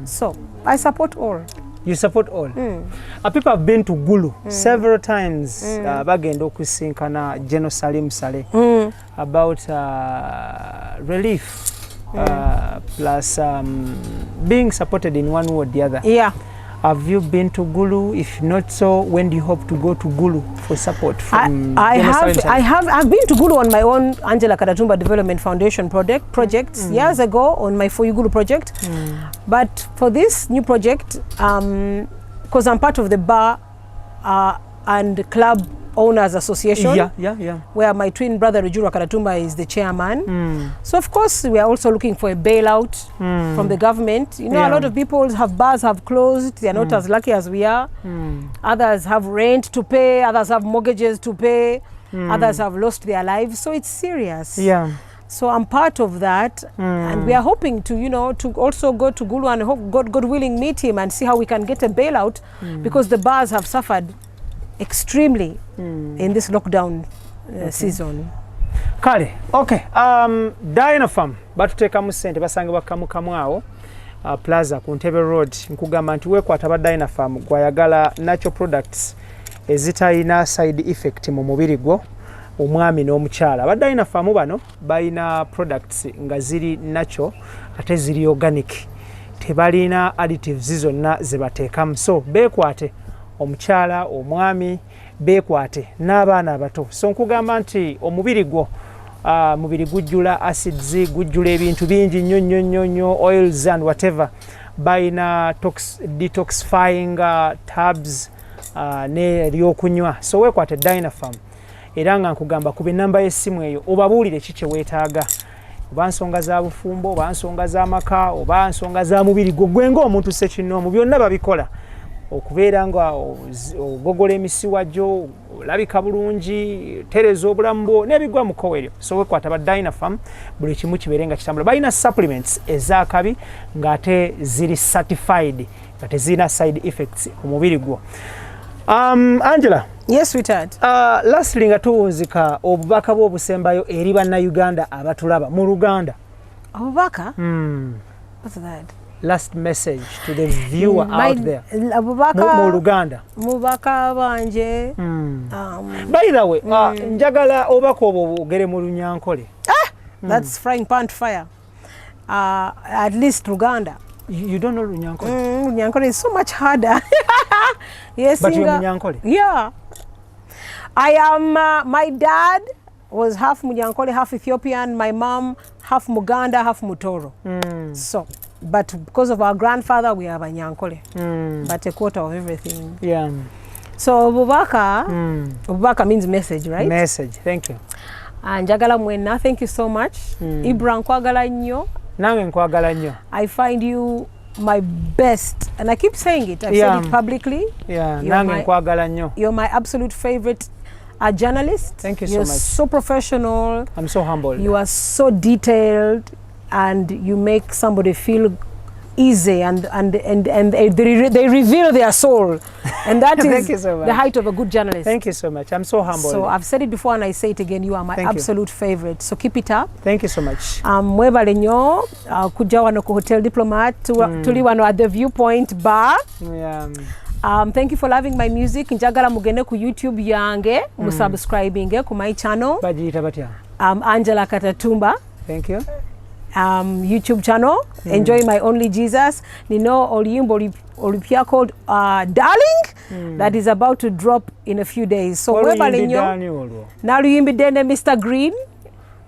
So I support all. You support all. People have been to Gulu several times. Bagenda okusinkana General Salim Saleh about relief plus being supported in one way or the other. Yeah. Have you been to Gulu? If not so, when do you hope to go to Gulu for support from I've been to Gulu on my own Angela Katatumba Development Foundation projects years ago on my For You Gulu project. But for this new project, because I'm part of the bar and club owners association, where my twin brother Ujuru Katatumba is the chairman. So of course we are also looking for a bailout from the government. You know, a lot of people bars have closed. They are not as lucky as we are. Others have rent to pay, others have mortgages to pay, others have lost their lives. So it's serious. So I'm part of that, and we are hoping to, you know, to also go to Gulu and hope God willing meet him and see how we can get a bailout, because the bars have suffered extremely in this lockdown season. Kale, okay. Diana Farm batuteka mu sente basangibwa kamu awo Plaza ku Ntebe Road. Nkugamba nti wekwata ba Diana Farm gwayagala natural products ezitayina side effect mu mubiri gwo omwami n'omukyala. Ba Diana Farm bano bayina products nga ziri natural ate ziri organic, tebalina additives zonna ze bateekamu. So bekwate omukyala, omwami, bekwate n'abaana abato. So nkugamba nti omubiri gwo mubiri gujjula acids, gujjula ebintu bingi nnyo oils and whatever. Baina detoxifying tabs ne lyokunywa. So wekwate Dynafarm. Era nga nkugamba ku namba y'essimu eyo obabuulire kiki weetaaga. Oba nsonga za bufumbo, oba nsonga z'amaka, oba nsonga za mubiri gwe ng'omuntu ssekinnoomu, byonna babikola. Okubeera nga ogogola emisiwa gyo, olabika bulungi, tereza obulamu bwo n'ebigwa mu kkowe eryo. So wekwata ba Dynafarm buli kimu kibeere nga kitambula. Balina supplements ez'akabi ng'ate ziri certified nga tezirina side effects ku mubiri gwo. Angela. Yes, sweetheart. Lastly nga tuwunzika obubaka bw'obusembayo eri bannayuganda abatulaba mu Luganda. Obubaka? What's that? Last message to the viewer out there. Abubaka mu Luganda. Mubaka banje. By the way, njagala obako obwo ogere mu Lunyankole. That's frying pan fire. At least Luganda. You don't know Lunyankole? Lunyankole is so much harder. Yes, but you're Munyankole? Yeah. I am, my dad was half Munyankole, half Ethiopian. My mom, half Muganda, half Mutoro. So, but because of our grandfather, we are Banyankole. But a quarter of everything. Yeah. So, Bubaka, Bubaka means message, right? Message, thank you. And Jagala Mwena, thank you so much. IBRAH nkwagala nnyo. Nange nkwagala nnyo. I find you my best, and I keep saying it. I've said it publicly. Yeah, nange nkwagala nnyo. You're my absolute favorite journalist. Thank you so You're much. so professional. I'm so humbled. You are so detailed, and you make somebody feel easy, and they reveal their soul, and that is so the height of a good journalist. Thank you so much. I'm so humbled. So I've said it before and I say it again. You are my absolute favorite. So keep it up. Thank you so much. Mwebale nnyo kujja wano ku Hotel Diplomat tuli wano at the Viewpoint Bar. Yeah. Thank you for loving my music. Njagala mugende ku YouTube yange musubscribing ku my channel. Bajiyita batya? Angela Katatumba. Thank you. YouTube channel. Enjoy My Only Jesus. Nino oluyimbo olupya called Darling that is about to drop in a few days. So mwebale nnyo. Naluyimbidde ne Mr. Green.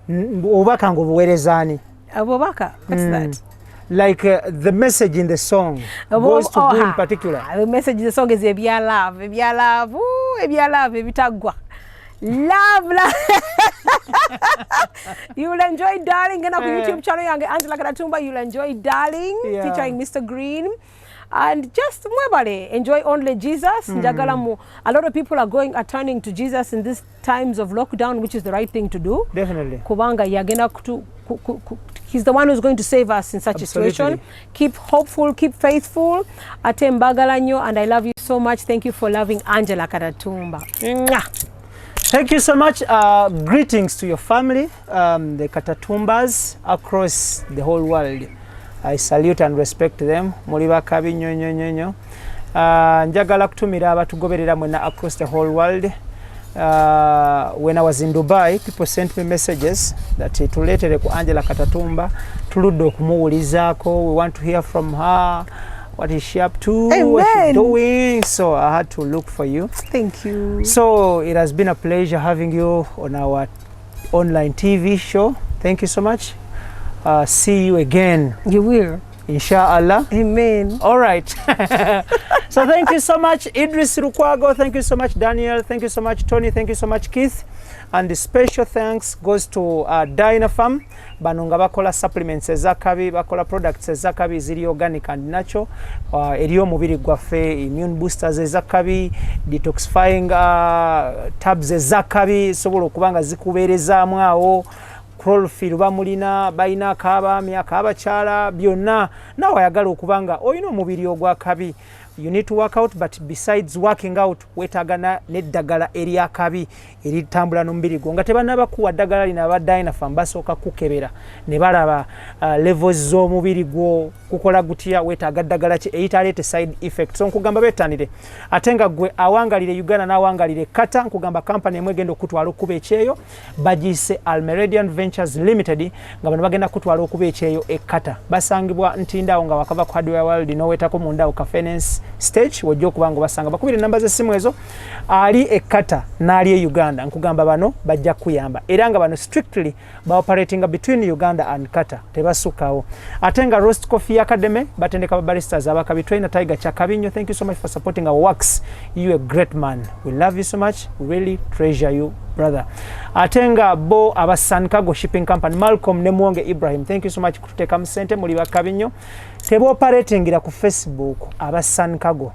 Obubaka ngobuweerezaani? Obubaka? What's that? Like the message in the song goes to who in particular? The message in the song is ebya love, ebitagwa. Love. You will enjoy Darling. And on YouTube channel yange Angela Katatumba, you'll enjoy Darling featuring Mr. Green. And just mwebale, enjoy Only Jesus. Njagala a lot of people are turning to Jesus in these times of lockdown, which is the right thing to do. Definitely. Kubanga yagenda he's the one who's going to save us in such a situation. Keep hopeful, keep faithful. Ate mbagala nnyo, and I love you so much. Thank you for loving Angela Katatumba. Thank you so much. Greetings to your family, the Katatumbas across the whole world. I salute and respect them. Muli bakabi nnyo. Njagala kutumira abatugoberera mwena across the whole world. When I was in Dubai, people sent me messages that tuletere ku Angela Katatumba, tuludde okumuwulizaako. We want to hear from her. What is she up to? Amen. What she's doing? So I had to look for you. Thank you. So it has been a pleasure having you on our online TV show. Thank you so much. See you again. You will. Inshallah. Amen. All right. So thank you so much, Idris Rukwago. Thank you so much, Daniel. Thank you so much, Tony. Thank you so much, Keith. And the special thanks goes to Dynafarm. Banonga bakola supplements ezakabi, bakola products ezakabi ziri organic and natural. Eriyo mubiri gwaffe, immune boosters ezakabi, detoxifying tabs ezakabi, sobola okubanga zikubeerezaamu awo. Chlorophyll bamulina, balina akabaami, akabakyala, byonna. Nawe ayagala okubanga olina omubiri ogwakabi. You need to work out, but besides working out, wetagana neddagala eryakabi eritambula n'omubiri gwo. Nga tebannaba kuwa ddagala lino aba Dynafarm basooka kukebera ne balaba levels z'omubiri gwo kukola gutya, wetaaga ddagala ki eyitaleete side effects. So nkugamba beetanire. Ate nga gwe awangalire Uganda n'awangalire Kata, nkugamba kampani emwe egenda okutwala okuba ekyeyo bagiyise Almeradian Ventures Limited, nga bano bagenda kutwala okuba ekyeyo e Kata. Basangibwa Ntindaawo nga wakava ku Hardware World n'owetako mundawo Kafenensi stage wojja okubango basanga bakubire namba ze simu ezo ali ekata nali e Uganda nkugamba bano bajja kuyamba era nga bano strictly ba operating between Uganda and Kata tebasukawo atenga Roast Coffee Academy batendeka baristas abakabi trainer Tiger Chakabinyo. Thank you so much for supporting our works. You a great man, we love you so much, we really treasure you brother. Atenga bo abasankago shipping company Malcolm ne Mwonge Ibrahim, thank you so much kututeka msente muri bakabinyo tebo operating ira ku Facebook abasankago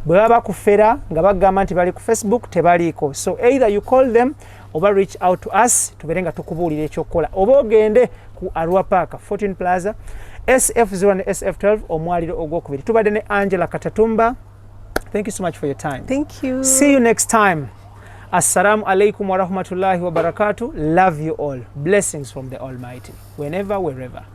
bwe baba kufera nga bagamba nti bali ku Facebook tebaliko, so either you call them oba reach out to us tuberenga tukubulira ekyokola oba ogende ku Arua Park 14 Plaza SF0 and SF12 omwaliro ogwokubiri. Tubadde ne Angela Katatumba. Thank you so much for your time. Thank you. See you next time. Assalamu alaikum wa rahmatullahi wa barakatuh. Love you all. Blessings from the Almighty. Whenever, wherever.